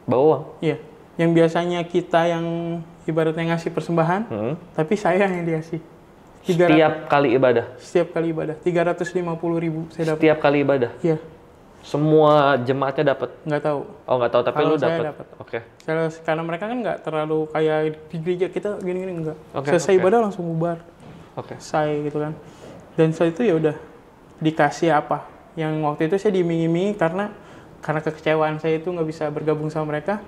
Bawa uang? Iya, yang biasanya kita yang ibaratnya ngasih persembahan, tapi saya yang dikasih. Setiap kali ibadah? Setiap kali ibadah, 350.000 saya dapat. Setiap kali ibadah? Iya. Semua jemaatnya dapat? Nggak tahu. Oh nggak tahu, tapi lu dapat? Karena mereka kan nggak terlalu kayak di gereja kita gini-gini, enggak. Selesai ibadah langsung bubar. Selesai gitu kan. Dan setelah itu ya udah dikasih apa. Yang waktu itu saya diiming-imingi karena kekecewaan saya itu nggak bisa bergabung sama mereka.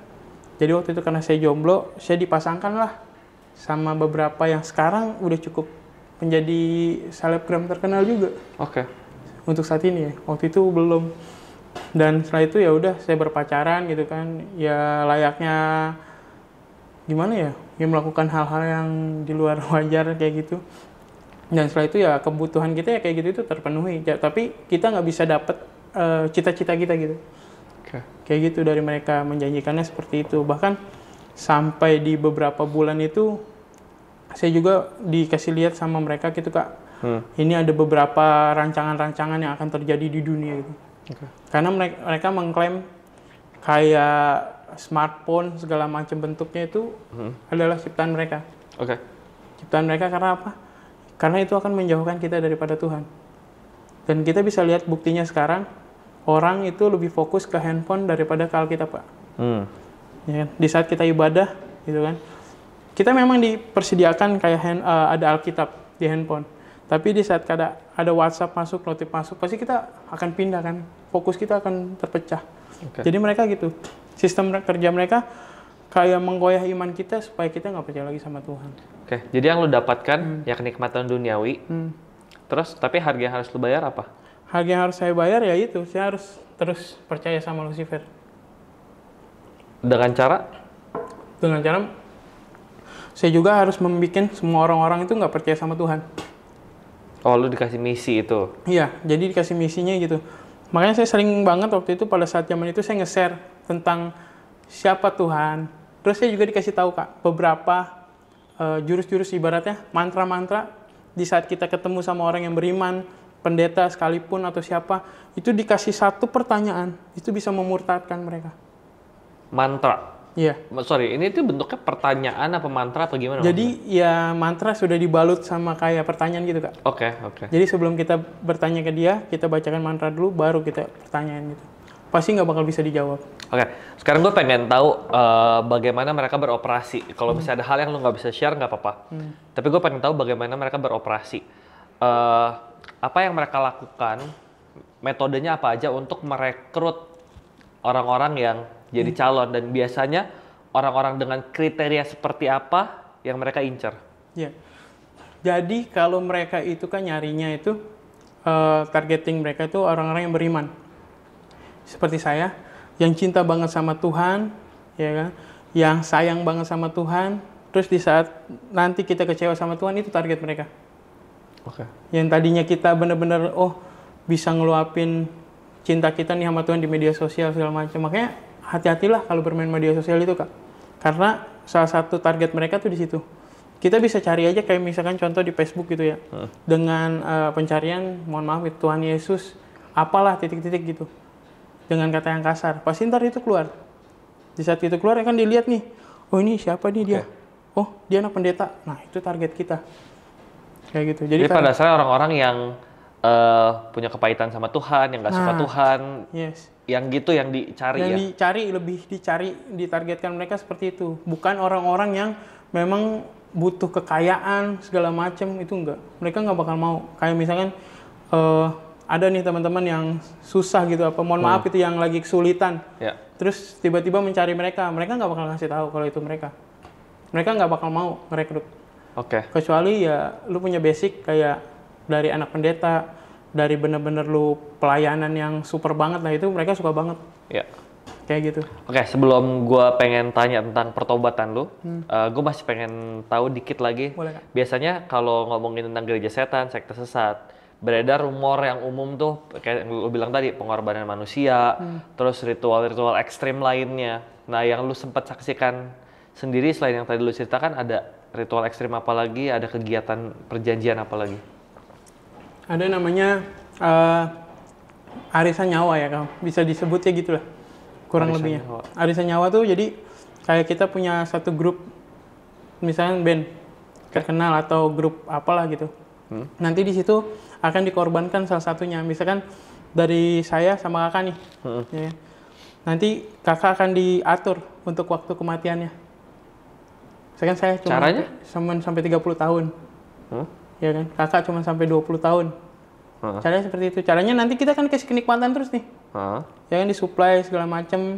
Jadi waktu itu karena saya jomblo, saya dipasangkan lah sama beberapa yang sekarang udah cukup menjadi selebgram terkenal juga. Untuk saat ini ya, waktu itu belum. Dan setelah itu ya udah saya berpacaran gitu kan, ya layaknya gimana ya, melakukan hal-hal yang di luar wajar kayak gitu. Dan setelah itu ya kebutuhan kita ya kayak gitu itu terpenuhi. Ya, tapi kita nggak bisa dapet cita-cita kita gitu. Kayak gitu dari mereka menjanjikannya seperti itu. Bahkan sampai di beberapa bulan itu saya juga dikasih lihat sama mereka gitu Kak. Ini ada beberapa rancangan-rancangan yang akan terjadi di dunia gitu. Karena mereka mengklaim kayak smartphone segala macam bentuknya itu adalah ciptaan mereka. Ciptaan mereka karena apa? Karena itu akan menjauhkan kita daripada Tuhan. Dan kita bisa lihat buktinya sekarang, orang itu lebih fokus ke handphone daripada ke Alkitab, Pak. Ya, di saat kita ibadah gitu kan, kita memang dipersediakan kayak ada Alkitab di handphone. Tapi di saat ada WhatsApp masuk, notif masuk, pasti kita akan pindah kan. Fokus kita akan terpecah. Jadi mereka gitu. Sistem kerja mereka kayak menggoyah iman kita supaya kita nggak percaya lagi sama Tuhan. Jadi yang lo dapatkan ya kenikmatan duniawi. Terus, tapi harga yang harus lo bayar apa? Harga yang harus saya bayar ya itu. Saya harus terus percaya sama Lucifer. Dengan cara? Dengan cara saya juga harus membuat semua orang-orang itu nggak percaya sama Tuhan. Oh, lu dikasih misi itu? Iya, jadi dikasih misinya gitu. Makanya saya sering banget waktu itu pada saat zaman itu saya nge-share tentang siapa Tuhan. Terus saya juga dikasih tahu Kak, beberapa jurus-jurus ibaratnya, mantra-mantra di saat kita ketemu sama orang yang beriman, pendeta sekalipun atau siapa, itu dikasih satu pertanyaan, itu bisa memurtadkan mereka. Mantra? Iya. Sorry, ini tuh bentuknya pertanyaan apa mantra apa gimana? Jadi ya mantra sudah dibalut sama kayak pertanyaan gitu Kak. Jadi sebelum kita bertanya ke dia, kita bacakan mantra dulu, baru kita pertanyaan gitu. Pasti nggak bakal bisa dijawab. Sekarang gue pengen tahu bagaimana mereka beroperasi. Kalau misalnya ada hal yang lo nggak bisa share nggak apa-apa. Tapi gue pengen tahu bagaimana mereka beroperasi. apa yang mereka lakukan, metodenya apa aja untuk merekrut orang-orang yang jadi calon, dan biasanya orang-orang dengan kriteria seperti apa yang mereka incar. Ya. Jadi kalau mereka itu kan nyarinya itu targeting mereka itu orang-orang yang beriman. Seperti saya yang cinta banget sama Tuhan, ya kan? Yang sayang banget sama Tuhan, terus di saat nanti kita kecewa sama Tuhan, itu target mereka. Oke. Yang tadinya kita benar-benar bisa ngeluapin cinta kita nih sama Tuhan di media sosial segala macam. Makanya hati-hatilah kalau bermain media sosial itu, Kak. Karena salah satu target mereka tuh di situ. Kita bisa cari aja kayak misalkan contoh di Facebook gitu ya. Dengan pencarian, mohon maaf, Tuhan Yesus, apalah titik-titik gitu. Dengan kata yang kasar. Pasti ntar itu keluar. Di saat itu keluar kan dilihat nih, oh ini siapa nih dia? Oh, dia anak pendeta. Nah, itu target kita. Kayak gitu. Jadi pada dasarnya orang-orang yang punya kepahitan sama Tuhan, yang nggak suka Tuhan, yang gitu yang dicari yang ditargetkan mereka seperti itu. Bukan orang-orang yang memang butuh kekayaan segala macam, itu enggak. Mereka nggak bakal mau. Kayak misalkan ada nih teman-teman yang susah gitu, mohon maaf itu yang lagi kesulitan. Terus tiba-tiba mencari mereka nggak bakal kasih tahu kalau itu mereka. Mereka nggak bakal mau ngerekrut. Kecuali ya lu punya basic kayak dari anak pendeta, dari bener-bener lu pelayanan yang super banget lah, itu mereka suka banget. Kayak gitu. Sebelum gue pengen tanya tentang pertobatan lu, gue masih pengen tahu dikit lagi. Boleh, Kak. Biasanya kalau ngomongin tentang gereja setan, sekte sesat, beredar rumor yang umum tuh, kayak yang lu bilang tadi, pengorbanan manusia, terus ritual-ritual ekstrim lainnya. Nah, yang lu sempat saksikan sendiri selain yang tadi lu ceritakan, ada ritual ekstrim apa lagi, ada kegiatan perjanjian apa lagi? Ada namanya arisan nyawa ya, Kak. Bisa disebut ya gitulah. Kurang arisan lebihnya. Nyawa. Arisan nyawa tuh jadi kayak kita punya satu grup, misalnya band terkenal atau grup apalah gitu. Nanti di situ akan dikorbankan salah satunya. Misalkan dari saya sama kakak nih. Ya. Nanti kakak akan diatur untuk waktu kematiannya. Misalkan saya cuma sampai 30 tahun. Ya kan? Kakak cuma sampai 20 tahun. Caranya seperti itu. Caranya nanti kita kan kasih kenikmatan terus nih. Ya kan, disuplai segala macam.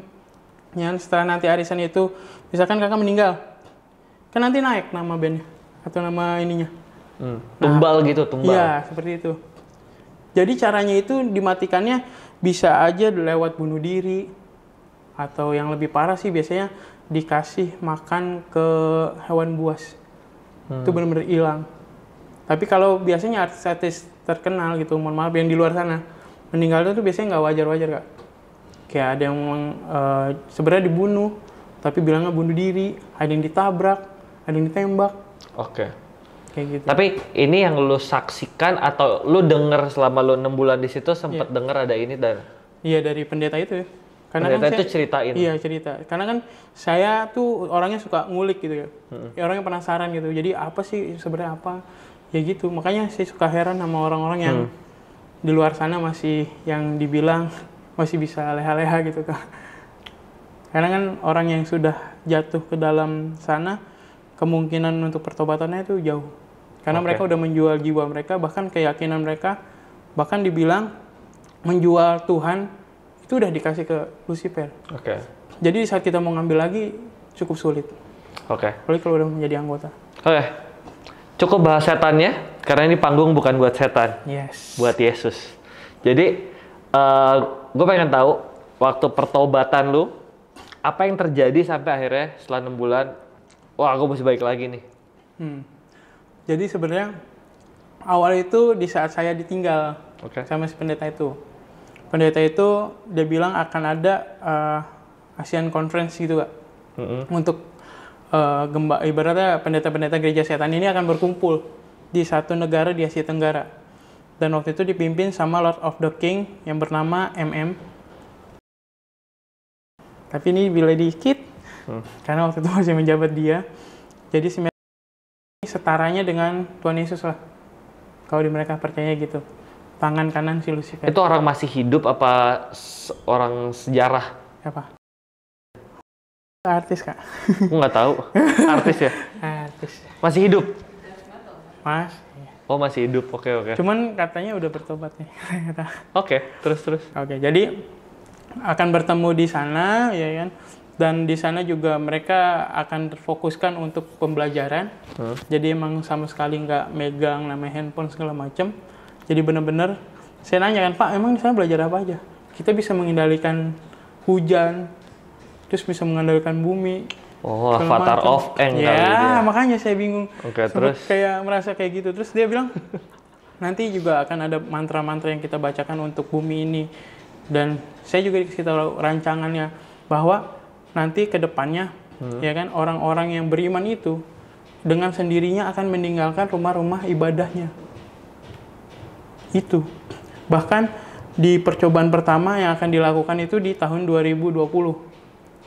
Ya, setelah nanti arisan itu, misalkan kakak meninggal, kan nanti naik nama bandnya atau nama ininya. Tumbal gitu, tumbal. Iya, seperti itu. Jadi caranya itu dimatikannya bisa aja lewat bunuh diri, atau yang lebih parah sih biasanya dikasih makan ke hewan buas. Itu benar-benar hilang. Tapi kalau biasanya artis-artis terkenal gitu, mohon maaf, yang di luar sana, meninggal itu biasanya nggak wajar-wajar, Kak. Kayak ada yang sebenarnya dibunuh, tapi bilangnya bunuh diri, ada yang ditabrak, ada yang ditembak. Kayak gitu. Tapi ini yang lu saksikan atau lu denger selama lu 6 bulan di situ, sempat denger ada ini dan? Iya, dari pendeta itu ya. Karena pendeta kan itu ceritain? Iya, cerita. Karena kan saya tuh orangnya suka ngulik gitu ya. Orangnya penasaran gitu. Jadi apa sih sebenarnya apa? Ya gitu. Makanya saya suka heran sama orang-orang yang di luar sana masih yang dibilang masih bisa leha-leha gitu, Kak. Karena kan orang yang sudah jatuh ke dalam sana, kemungkinan untuk pertobatannya itu jauh. Karena mereka udah menjual jiwa mereka, bahkan keyakinan mereka, bahkan dibilang menjual Tuhan, itu udah dikasih ke Lucifer. Jadi saat kita mau ngambil lagi, cukup sulit. Apalagi kalau udah menjadi anggota. Cukup bahas setannya, karena ini panggung bukan buat setan. Buat Yesus. Jadi, gue pengen tahu, waktu pertobatan lu, apa yang terjadi sampai akhirnya setelah 6 bulan, wah aku mesti baik lagi nih. Jadi sebenarnya awal itu di saat saya ditinggal sama si pendeta itu. Pendeta itu dia bilang akan ada Asian Conference gitu, Kak. Untuk ibaratnya pendeta-pendeta gereja setan ini akan berkumpul di satu negara di Asia Tenggara. Dan waktu itu dipimpin sama Lord of the King yang bernama MM. Tapi ini bila dikit, karena waktu itu masih menjabat dia. Jadi setaranya dengan Tuhan Yesus lah. Kalau di mereka percaya gitu. Tangan kanan si Lucifer. Itu orang masih hidup apa orang sejarah? Apa? Artis, Kak. Aku nggak tahu. Artis ya? Artis. Masih hidup? Mas. Oh, masih hidup. Oke, oke. Cuman katanya udah bertobat nih. Oke, terus. Oke, jadi akan bertemu di sana, ya kan? Dan di sana juga mereka akan terfokuskan untuk pembelajaran. Jadi emang sama sekali nggak megang namanya handphone segala macam. Jadi bener-bener saya nanya kan, Pak, emang di sana belajar apa aja? Kita bisa mengendalikan hujan, terus bisa mengendalikan bumi. Oh, Avatar of Aang kali dia. Ya, makanya saya bingung. Oke, Sempet terus? kayak merasa kayak gitu. Terus dia bilang, nanti juga akan ada mantra-mantra yang kita bacakan untuk bumi ini. Dan saya juga dikasih tahu rancangannya bahwa nanti ke depannya, ya kan, orang-orang yang beriman itu dengan sendirinya akan meninggalkan rumah-rumah ibadahnya. Itu. Bahkan di percobaan pertama yang akan dilakukan itu di tahun 2020.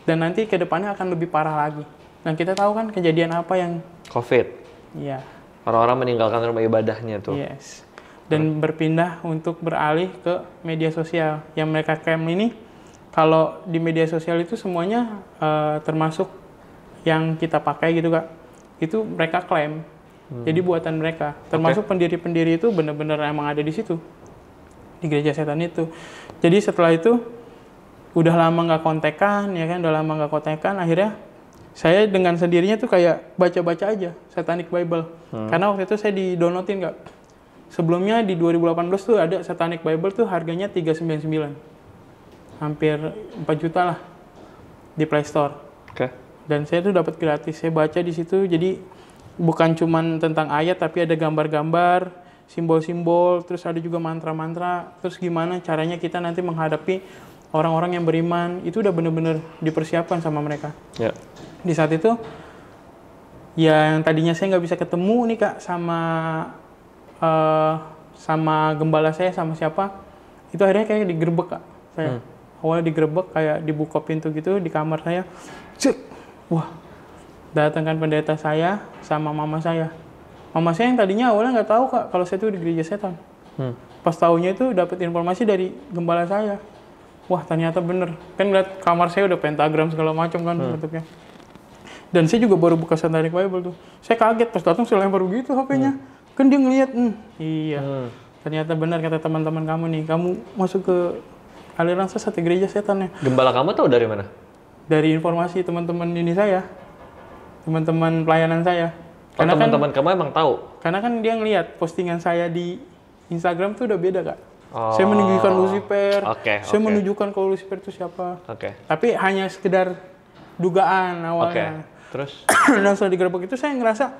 Dan nanti ke depannya akan lebih parah lagi. Dan kita tahu kan kejadian apa yang... COVID. Iya. Orang-orang meninggalkan rumah ibadahnya tuh. Yes. Dan berpindah untuk beralih ke media sosial. Yang mereka klaim ini, kalau di media sosial itu semuanya termasuk yang kita pakai gitu Kak. Itu mereka klaim. Jadi buatan mereka. Termasuk pendiri-pendiri itu benar-benar emang ada di situ. Di gereja setan itu. Jadi setelah itu, udah lama nggak kontekan, ya kan? Udah lama nggak kontekan, akhirnya saya dengan sendirinya tuh kayak baca-baca aja Satanic Bible. Karena waktu itu saya di-downloadin Kak. Sebelumnya di 2018 tuh ada Satanic Bible tuh harganya 399. Hampir 4 juta lah di Play Store. Oke. Dan saya tuh dapat gratis. Saya baca di situ, jadi bukan cuman tentang ayat tapi ada gambar-gambar, simbol-simbol, terus ada juga mantra-mantra, terus gimana caranya kita nanti menghadapi orang-orang yang beriman. Itu udah bener-bener dipersiapkan sama mereka. Ya. Di saat itu, ya yang tadinya saya nggak bisa ketemu nih Kak sama gembala saya, sama siapa, itu akhirnya kayak digerebek Kak. Saya awalnya digerebek, kayak dibuka pintu gitu di kamar saya. Cek, wah, datangkan pendeta saya sama mama saya. Mama saya yang tadinya awalnya nggak tahu Kak kalau saya tuh di gereja setan. Pas tahunya itu dapat informasi dari gembala saya. Wah, ternyata bener. Kan ngeliat kamar saya udah pentagram segala macam kan bentuknya. Dan saya juga baru buka Satanic Bible tuh. Saya kaget pas datang saya lempar begitu HP-nya. Kan dia ngeliat, iya. Ternyata benar kata teman-teman kamu nih. Kamu masuk ke aliran sesat gereja setan ya. Gembala kamu tahu dari mana? Dari informasi teman-teman ini saya. Teman-teman pelayanan saya. Oh, teman-teman kamu emang tahu? Karena kan dia ngeliat postingan saya di Instagram tuh udah beda Kak. Oh. Saya menunjukkan Lucifer. Saya menunjukkan kalau Lucifer itu siapa. Tapi hanya sekedar dugaan awalnya. Terus? Dan setelah digerebek itu saya ngerasa,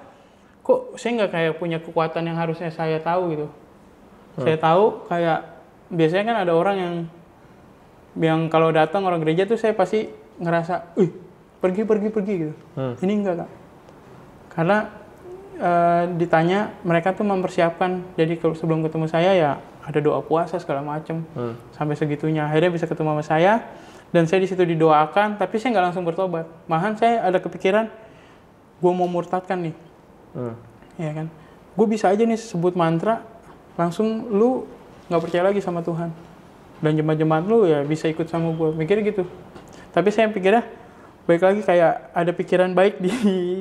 kok saya nggak kayak punya kekuatan yang harusnya saya tahu gitu. Saya tahu kayak, biasanya kan ada orang yang kalau datang orang gereja tuh saya pasti ngerasa, pergi gitu. Ini enggak Kak. Karena ditanya, mereka tuh mempersiapkan. Jadi sebelum ketemu saya ya, ada doa puasa segala macem. Sampai segitunya akhirnya bisa ketemu sama saya, dan saya di situ didoakan, tapi saya nggak langsung bertobat. Malahan saya ada kepikiran gue mau murtadkan nih. Ya kan, gue bisa aja nih sebut mantra langsung lu nggak percaya lagi sama Tuhan, dan jemaat-jemaat lu ya bisa ikut sama gue, mikir gitu. Tapi saya pikirnya baik lagi, kayak ada pikiran baik di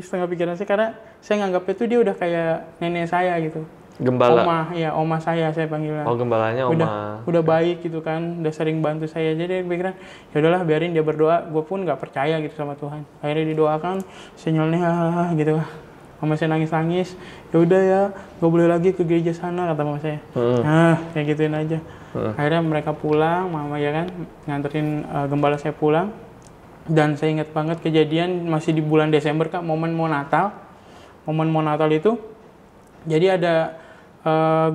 setengah pikiran saya, karena saya nganggapnya tuh dia udah kayak nenek saya gitu. Gembala? Oma saya panggilnya. Oh, gembalanya Oma. Udah baik gitu kan, udah sering bantu saya. Jadi pikiran, ya udahlah biarin dia berdoa. Gue pun nggak percaya gitu sama Tuhan. Akhirnya didoakan, senyelnya gitu. Mama saya nangis-nangis. Ya udah ya, gak boleh lagi ke gereja sana kata mama saya. Kayak gituin aja. Akhirnya mereka pulang, mama ya kan nganterin gembala saya pulang. Dan saya ingat banget kejadian masih di bulan Desember Kak, momen mau Natal. Momen mau Natal itu, jadi ada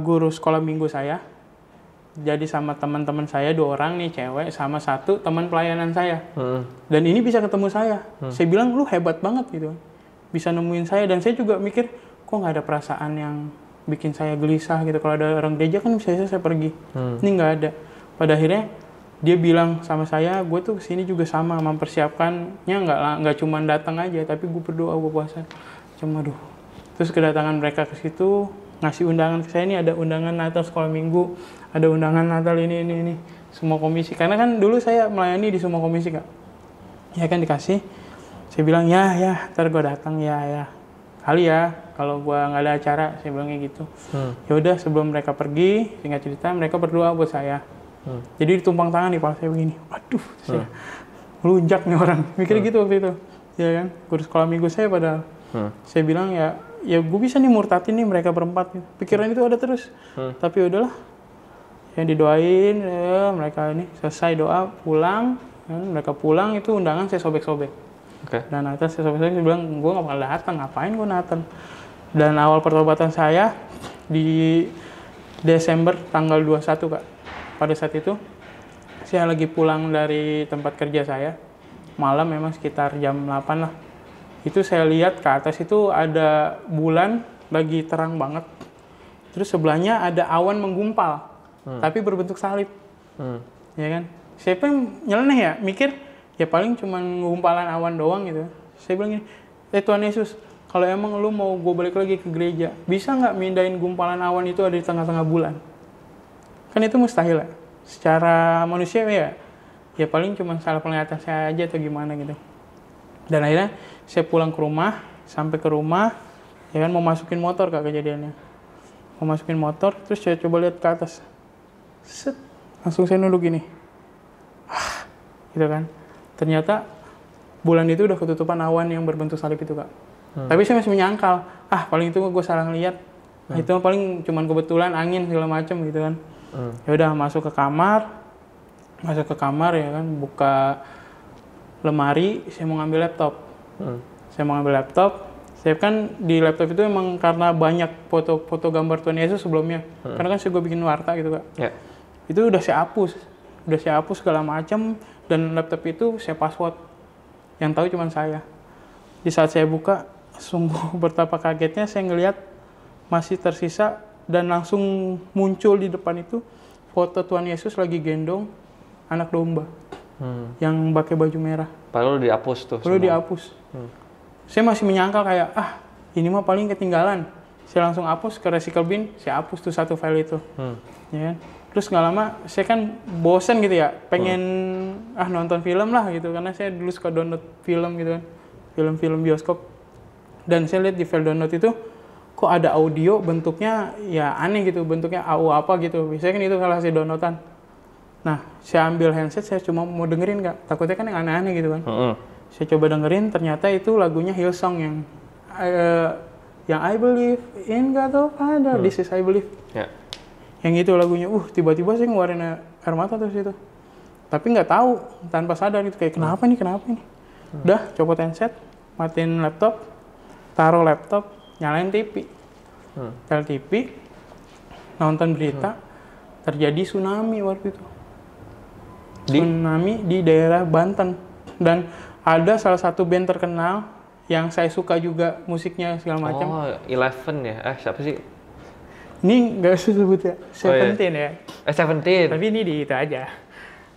guru sekolah minggu saya, jadi sama teman-teman saya 2 orang nih cewek, sama 1 teman pelayanan saya. Dan ini bisa ketemu saya. Saya bilang, lu hebat banget gitu, bisa nemuin saya. Dan saya juga mikir, kok nggak ada perasaan yang bikin saya gelisah gitu. Kalau ada orang gereja kan bisa saya pergi. Ini nggak ada. Pada akhirnya dia bilang sama saya, gue tuh kesini juga sama, mempersiapkannya nggak cuma datang aja, tapi gue berdoa, gue puasa. Aduh. Terus kedatangan mereka ke situ, ngasih undangan ke saya, ini ada undangan Natal sekolah minggu, ada undangan Natal ini, semua komisi. Karena kan dulu saya melayani di semua komisi Kak. Ya kan dikasih. Saya bilang, ya, ntar gue datang, ya. Kali ya. kalau gua nggak ada acara, saya bilangnya gitu. Ya udah sebelum mereka pergi, singkat cerita mereka berdoa buat saya. Jadi ditumpang tangan di kepala saya begini, waduh, saya melunjak nih orang, mikir gitu waktu itu, ya kan, guru sekolah minggu saya padahal. Saya bilang ya gue bisa nih murtatin nih mereka berempat, pikiran itu ada terus, tapi udahlah, yang didoain, ya, mereka ini selesai doa pulang, ya, mereka pulang itu undangan saya sobek-sobek. Dan atas saya sobek-sobek, saya bilang gue nggak bakal datang, ngapain gue datang. Dan awal pertobatan saya di Desember tanggal 21 Kak. Pada saat itu saya lagi pulang dari tempat kerja saya, malam memang sekitar jam 8 lah. Itu saya lihat ke atas itu ada bulan lagi terang banget. Terus sebelahnya ada awan menggumpal, tapi berbentuk salib. Ya kan? Saya pun nyeleneh ya, mikir ya paling cuma gumpalan awan doang gitu. Saya bilang gini, Tuhan Yesus, kalau emang lu mau gue balik lagi ke gereja, bisa nggak mindahin gumpalan awan itu ada di tengah-tengah bulan? Kan itu mustahil ya. Secara manusia ya paling cuma salah penglihatan saya aja atau gimana gitu. Dan akhirnya saya pulang ke rumah, sampai ke rumah, ya kan mau masukin motor Kak kejadiannya. Mau masukin motor, terus saya coba lihat ke atas. Set, langsung saya nunduk gini. Gitu kan. Ternyata bulan itu udah ketutupan awan yang berbentuk salib itu Kak. Tapi saya masih menyangkal, paling itu gue salah ngeliat. Itu paling cuman kebetulan angin segala macam gitu kan. Ya udah masuk ke kamar ya kan, buka lemari, saya mau ngambil laptop. Saya kan di laptop itu emang karena banyak foto-foto gambar Tuhan Yesus sebelumnya. Karena kan gue bikin warta gitu Kak. Itu udah saya hapus segala macam, dan laptop itu saya password. Yang tahu cuma saya. Di saat saya buka, sungguh betapa kagetnya saya ngelihat masih tersisa dan langsung muncul di depan itu foto Tuhan Yesus lagi gendong anak domba yang pakai baju merah. Padahal dihapus tuh. Dihapus. Saya masih menyangkal kayak ini mah paling ketinggalan. Saya langsung hapus ke recycle bin, saya hapus tuh satu file itu. Ya kan? Terus nggak lama saya kan bosen gitu ya, pengen nonton film lah gitu, karena saya dulu suka download film gitu kan, film-film bioskop. Dan saya lihat di file download itu kok ada audio bentuknya ya aneh gitu, bentuknya AU apa gitu. Biasanya kan itu kalau saya downloadan. Nah, saya ambil handset, saya cuma mau dengerin Kak. Takutnya kan yang aneh-aneh gitu kan. Saya coba dengerin, ternyata itu lagunya Hillsong yang I Believe in God the Father, This is I Believe. Yang itu lagunya, tiba-tiba saya ngeluarin air mata terus itu. Tapi nggak tahu, tanpa sadar itu kayak kenapa nih. Udah, copot handset, matiin laptop, taruh laptop, nyalain TV. TV, nonton berita, terjadi tsunami waktu itu. Tsunami di daerah Banten. Dan ada salah satu band terkenal yang saya suka juga musiknya segala macam. Eleven ya? Siapa sih? Ini nggak usah sebut ya, Seventeen ya. Seventeen. Tapi ini di itu aja.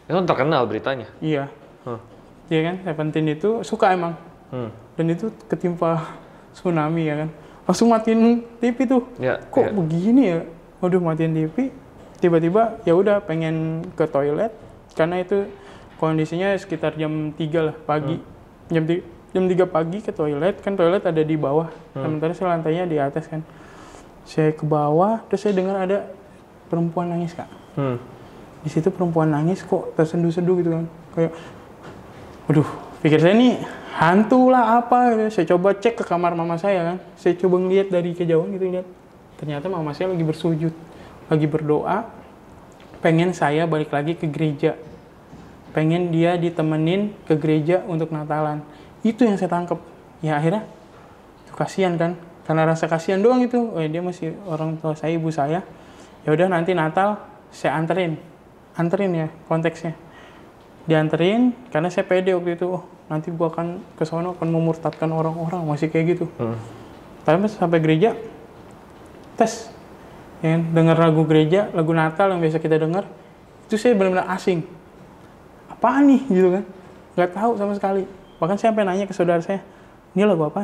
Itu terkenal beritanya. Iya. Iya kan, Seventeen itu suka emang. Dan itu ketimpa tsunami ya kan. Langsung matiin TV tuh. Kok begini ya? Waduh, matiin TV. Tiba-tiba ya udah pengen ke toilet karena itu kondisinya sekitar jam 3 lah pagi. Jam 3 pagi ke toilet, kan toilet ada di bawah. Sementara saya lantainya di atas kan. Saya ke bawah, terus saya dengar ada perempuan nangis Kak. Di situ perempuan nangis kok tersenduh-senduh gitu kan. Kayak, waduh, pikir saya nih hantu lah apa gitu. Saya coba cek ke kamar mama saya kan. Saya coba ngeliat dari kejauhan gitu lihat. Ternyata mama saya lagi bersujud, lagi berdoa, pengen saya balik lagi ke gereja. Pengen dia ditemenin ke gereja untuk Natalan. Itu yang saya tangkep. Ya akhirnya, kasihan kan. Karena rasa kasihan doang itu, dia masih orang tua saya, ibu saya. Ya udah nanti Natal saya anterin ya konteksnya. Dianterin karena saya pede waktu itu. Nanti gua akan ke sono akan memurtadkan orang-orang, masih kayak gitu. Tapi pas sampai gereja, tes, ya, dengar lagu gereja, lagu Natal yang biasa kita dengar, itu saya benar-benar asing. Apaan nih gitu kan? Nggak tahu sama sekali. Bahkan saya sampai nanya ke saudara saya, ini lagu apa?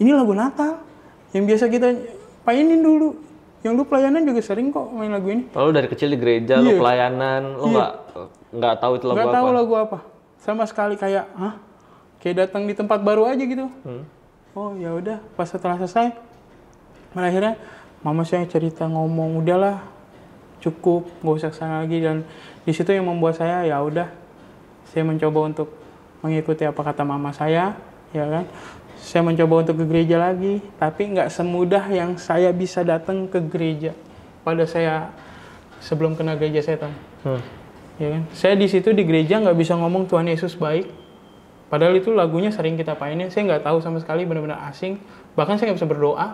Ini lagu Natal. Yang biasa kita mainin dulu. Yang lu pelayanan juga sering kok main lagu ini. Lalu dari kecil di gereja, lu pelayanan, lu nggak tahu itu lagu apa? Nggak tahu lagu apa. Sama sekali kayak, kayak datang di tempat baru aja gitu. Oh ya udah, pas setelah selesai, Akhirnya mama saya cerita ngomong, udahlah cukup, nggak usah kesana lagi. Dan di situ yang membuat saya ya udah, saya mencoba untuk mengikuti apa kata mama saya, ya kan. Saya mencoba untuk ke gereja lagi, tapi nggak semudah yang saya bisa datang ke gereja pada saya sebelum kena gereja setan. Ya kan? Saya di situ di gereja nggak bisa ngomong Tuhan Yesus baik, padahal itu lagunya sering kita mainin. Saya nggak tahu sama sekali, benar-benar asing. Bahkan saya nggak bisa berdoa,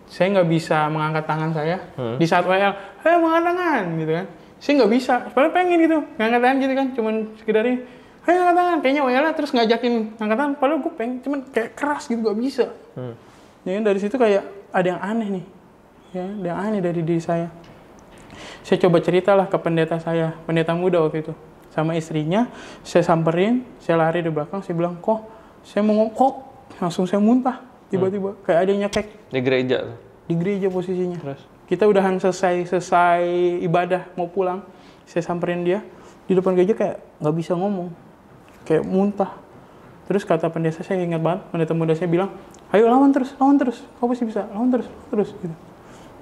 saya nggak bisa mengangkat tangan saya di saat WL, hei mengangkat tangan gitu kan. Saya nggak bisa, padahal pengen gitu ngangkat tangan gitu kan, cuman sekedarnya hei ngangkat tangan, kayaknya WL terus ngajakin ngangkat tangan, padahal gue pengen, cuman kayak keras gitu, nggak bisa. Ya kan, dari situ kayak ada yang aneh nih, ya, ada yang aneh dari diri saya. Saya coba ceritalah ke pendeta saya, pendeta muda waktu itu, sama istrinya. Saya samperin, saya lari di belakang, saya bilang, kok saya mau ngokok, langsung saya muntah tiba-tiba, kayak ada yang nyekek di gereja posisinya. Terus? Kita udahan selesai ibadah mau pulang, saya samperin dia di depan gereja, kayak nggak bisa ngomong, kayak muntah. Terus kata pendeta saya, ingat banget, pendeta muda saya bilang, ayo lawan terus, kau pasti bisa, lawan terus gitu.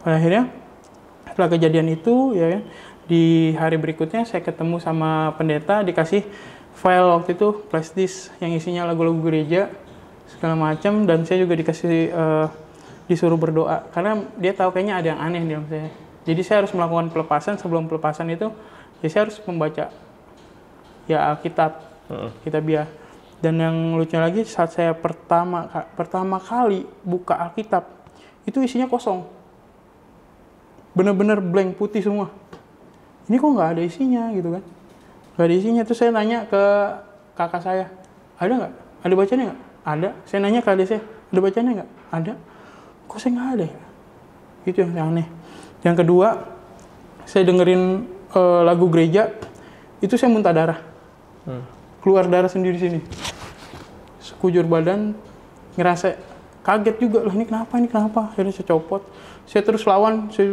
Pada akhirnya setelah kejadian itu, ya kan, di hari berikutnya saya ketemu sama pendeta, dikasih file waktu itu flash disk yang isinya lagu-lagu gereja segala macam, dan saya juga dikasih disuruh berdoa karena dia tahu kayaknya ada yang aneh di dalam saya. Jadi saya harus melakukan pelepasan. Sebelum pelepasan itu, ya saya harus membaca ya Alkitab, Kitabiah. Dan yang lucunya lagi, saat saya pertama kali buka Alkitab, itu isinya kosong. Bener-bener blank, putih semua. Ini kok nggak ada isinya gitu kan? Nggak ada isinya. Terus saya nanya ke kakak saya, ada nggak? Ada bacanya nggak? Ada. Saya nanya ke adik saya, ada bacanya nggak? Ada. Kok saya nggak ada ya? Itu yang aneh. Yang kedua, saya dengerin lagu gereja, itu saya muntah darah. Keluar darah sendiri sini. Sekujur badan, ngerasa kaget juga, lah ini kenapa? Akhirnya saya copot. Saya terus lawan, saya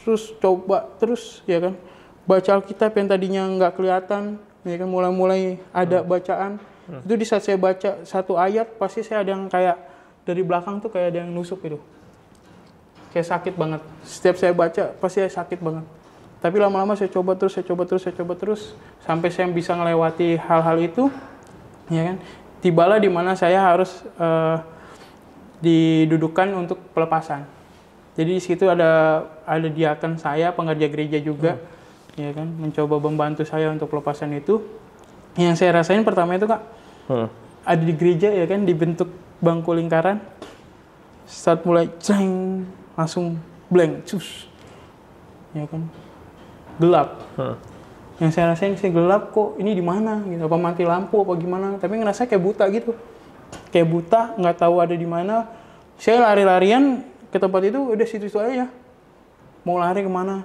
terus coba, terus ya kan, baca Alkitab yang tadinya nggak kelihatan, ya kan, mulai ada bacaan. Itu di saat saya baca satu ayat, pasti saya ada yang kayak dari belakang tuh kayak ada yang nusuk gitu. Kayak sakit banget. Setiap saya baca, pasti saya sakit banget. Tapi lama-lama saya coba terus, sampai saya bisa melewati hal-hal itu, ya kan. Tibalah di mana saya harus didudukan untuk pelepasan. Jadi di situ ada diaken saya, pengerja gereja juga, ya kan, mencoba membantu saya untuk pelepasan itu. Yang saya rasain pertama itu Kak, ada di gereja ya kan, dibentuk bangku lingkaran. Saat mulai ceng, langsung blank, cus, ya kan, gelap. Yang saya rasain sih gelap, kok ini di mana gitu, apa mati lampu apa gimana, tapi ngerasa kayak buta gitu, kayak buta, nggak tahu ada di mana. Saya lari-larian ke tempat itu, udah situ-situ aja, mau lari kemana.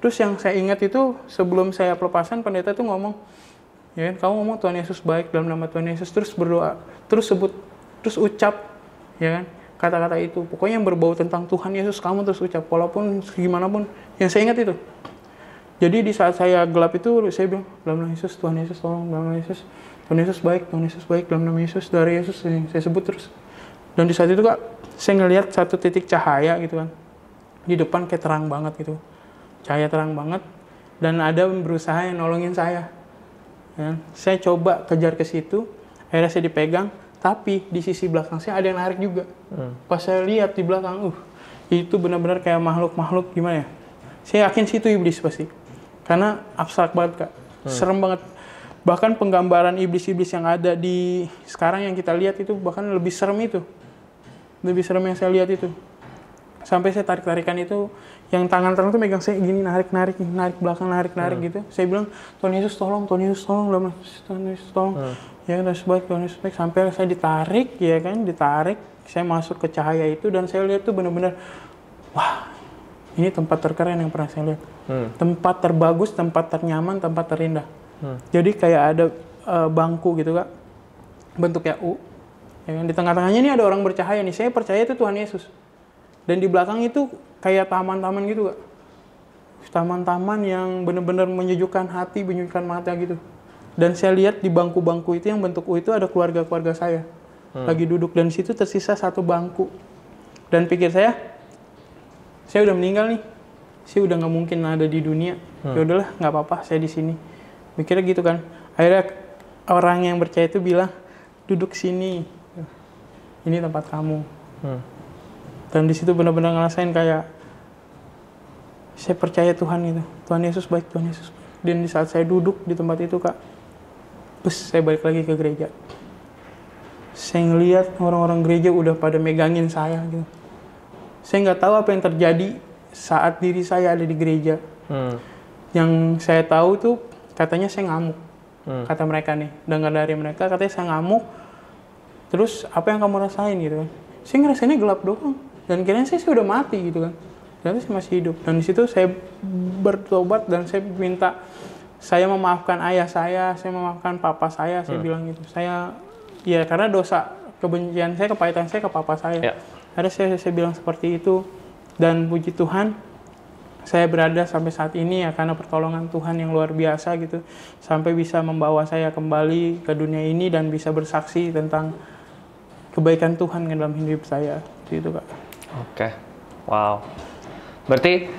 Terus yang saya ingat itu sebelum saya pelepasan, pendeta tuh ngomong, ya kan, kamu ngomong Tuhan Yesus baik, dalam nama Tuhan Yesus, terus berdoa, terus sebut, terus ucap, ya kan, kata-kata itu, pokoknya yang berbau tentang Tuhan Yesus kamu terus ucap, walaupun gimana pun. Yang saya ingat itu. Jadi di saat saya gelap itu, saya bilang, dalam nama Yesus, Tuhan Yesus tolong, dalam nama Yesus, Tuhan Yesus baik, dalam nama Yesus, dari Yesus, saya sebut terus. Dan di saat itu Kak, saya ngelihat satu titik cahaya gitu kan, di depan kayak terang banget gitu, cahaya terang banget, dan ada berusaha yang nolongin saya. Ya, saya coba kejar ke situ, akhirnya saya dipegang, tapi di sisi belakang saya ada yang narik juga. Pas saya lihat di belakang, itu benar-benar kayak makhluk-makhluk gimana ya? Saya yakin situ iblis pasti. Karena abstrak banget Kak, serem banget. Bahkan penggambaran iblis-iblis yang ada di sekarang yang kita lihat itu bahkan lebih serem itu. Lebih serem yang saya lihat itu. Sampai saya tarik-tarikan itu, yang tangan-tangan tuh megang saya gini, narik belakang, narik gitu. Saya bilang, Tuhan Yesus tolong, Tuhan Yesus tolong. Ya, Tuhan Yesus baik. Sampai saya ditarik, ya kan, saya masuk ke cahaya itu, dan saya lihat tuh benar-benar, wah, ini tempat terkeren yang pernah saya lihat. Tempat terbagus, tempat ternyaman, tempat terindah. Jadi kayak ada bangku gitu Kak, bentuknya U. Ya kan? Di tengah-tengahnya ini ada orang bercahaya nih, saya percaya itu Tuhan Yesus. Dan di belakang itu kayak taman-taman gitu Kak. Taman-taman yang benar-benar menyejukkan hati, menyejukkan mata gitu. Dan saya lihat di bangku-bangku itu yang bentuk U itu ada keluarga-keluarga saya. Lagi duduk, dan di situ tersisa satu bangku. Dan pikir saya, saya udah meninggal nih, saya udah nggak mungkin ada di dunia. Ya udahlah, nggak apa-apa, saya di sini. Mikirnya gitu kan. Akhirnya orang yang percaya itu bilang, duduk sini, ini tempat kamu. Dan di situ benar-benar ngerasain kayak saya percaya Tuhan gitu. Tuhan Yesus baik, Tuhan Yesus baik. Dan di saat saya duduk di tempat itu Kak, saya balik lagi ke gereja. Saya ngeliat orang-orang gereja udah pada megangin saya gitu. Saya nggak tahu apa yang terjadi saat diri saya ada di gereja. Yang saya tahu tuh katanya saya ngamuk. Kata mereka nih, dengar dari mereka katanya saya ngamuk. Terus apa yang kamu rasain gitu kan? Saya ngerasainnya gelap doang. Dan kira-kira saya udah mati gitu kan. Ternyata saya masih hidup. Dan di situ saya bertobat dan saya minta, saya memaafkan ayah saya memaafkan papa saya bilang gitu. Saya, ya karena dosa kebencian saya, kepahitan saya ke papa saya. Ada saya bilang seperti itu. Dan puji Tuhan, saya berada sampai saat ini ya karena pertolongan Tuhan yang luar biasa gitu. Sampai bisa membawa saya kembali ke dunia ini dan bisa bersaksi tentang kebaikan Tuhan dalam hidup saya. Gitu Kak. Oke. Wow. Berarti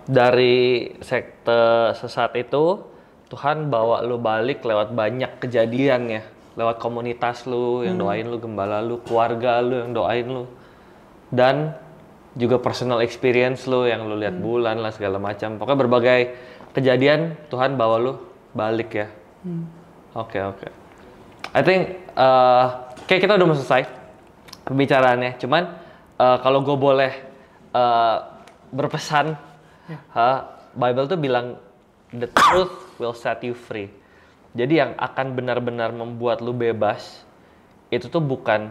dari sekte sesat itu Tuhan bawa lu balik lewat banyak kejadian ya. Lewat komunitas lu yang doain lu, gembala lu, keluarga lu yang doain lu. Dan juga personal experience lu yang lu lihat bulan lah segala macam. Pokoknya berbagai kejadian Tuhan bawa lu balik ya. Oke. I think kayak kita udah mau selesai pembicaraannya. Cuman kalau gue boleh berpesan, Bible tuh bilang the truth will set you free. Jadi yang akan benar-benar membuat lu bebas itu tuh bukan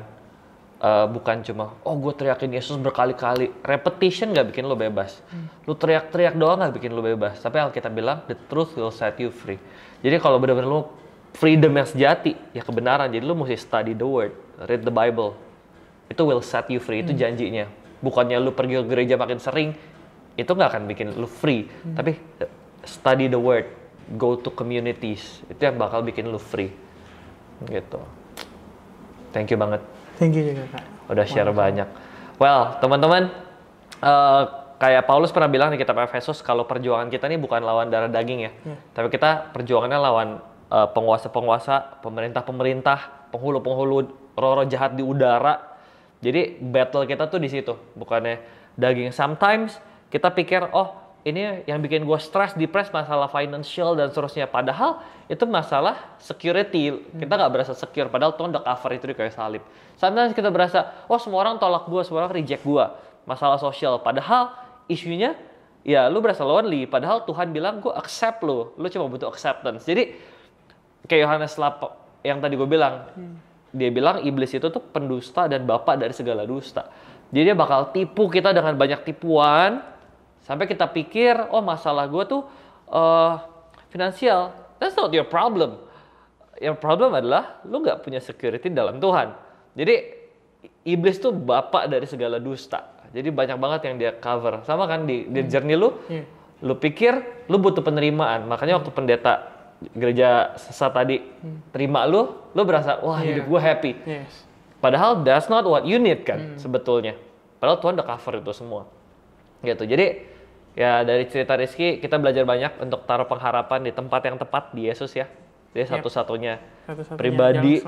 cuma gue teriakin Yesus berkali-kali, repetition nggak bikin lu bebas. Lu teriak-teriak doang nggak bikin lu bebas. Tapi Alkitab bilang the truth will set you free. Jadi kalau benar-benar lu freedom yang sejati, ya kebenaran. Jadi lu mesti study the word, read the Bible. Itu will set you free, itu janjinya. Bukannya lu pergi ke gereja makin sering, itu nggak akan bikin lu free. Tapi study the word, go to communities, itu yang bakal bikin lu free. Gitu. Thank you banget. Thank you juga Kak. Udah share banyak. Well, teman-teman, kayak Paulus pernah bilang di kitab Efesus, kalau perjuangan kita ini bukan lawan darah daging ya. Tapi kita perjuangannya lawan penguasa-penguasa, pemerintah-pemerintah, penghulu-penghulu roh-roh jahat di udara. Jadi battle kita tuh di situ, bukannya daging. Sometimes kita pikir, ini yang bikin gue stress, depressed, masalah financial dan seterusnya. Padahal itu masalah security. Kita nggak berasa secure, padahal Tuhan udah cover itu di kayu salib. Sometimes kita berasa, semua orang tolak gue, semua orang reject gue. Masalah sosial. Padahal isunya, ya lu berasa lonely. Padahal Tuhan bilang, gue accept lu. Lu cuma butuh acceptance. Jadi, kayak Yohanes 8 yang tadi gue bilang. Dia bilang iblis itu tuh pendusta dan bapak dari segala dusta. Jadi dia bakal tipu kita dengan banyak tipuan. Sampai kita pikir, masalah gue tuh finansial. That's not your problem. Yang problem adalah lu nggak punya security dalam Tuhan. Jadi iblis tuh bapak dari segala dusta. Jadi banyak banget yang dia cover. Sama kan di journey lu, lu pikir lu butuh penerimaan. Makanya waktu pendeta gereja sesat tadi terima lu berasa hidup gue happy. Padahal that's not what you need kan sebetulnya. Padahal Tuhan udah cover itu semua. Gitu. Jadi ya dari cerita Rizky kita belajar banyak untuk taruh pengharapan di tempat yang tepat, di Yesus ya. Dia satu-satunya pribadi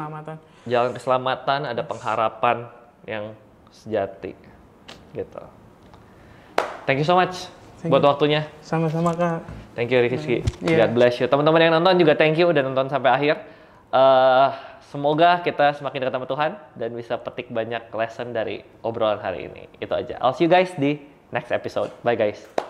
jalan keselamatan, ada pengharapan yang sejati. Gitu. Thank you so much buat waktunya. Sama-sama Kak. Thank you Rizky. God bless you. Teman-teman yang nonton juga thank you udah nonton sampai akhir. Semoga kita semakin dekat sama Tuhan dan bisa petik banyak lesson dari obrolan hari ini. Itu aja. I'll see you guys di next episode. Bye guys.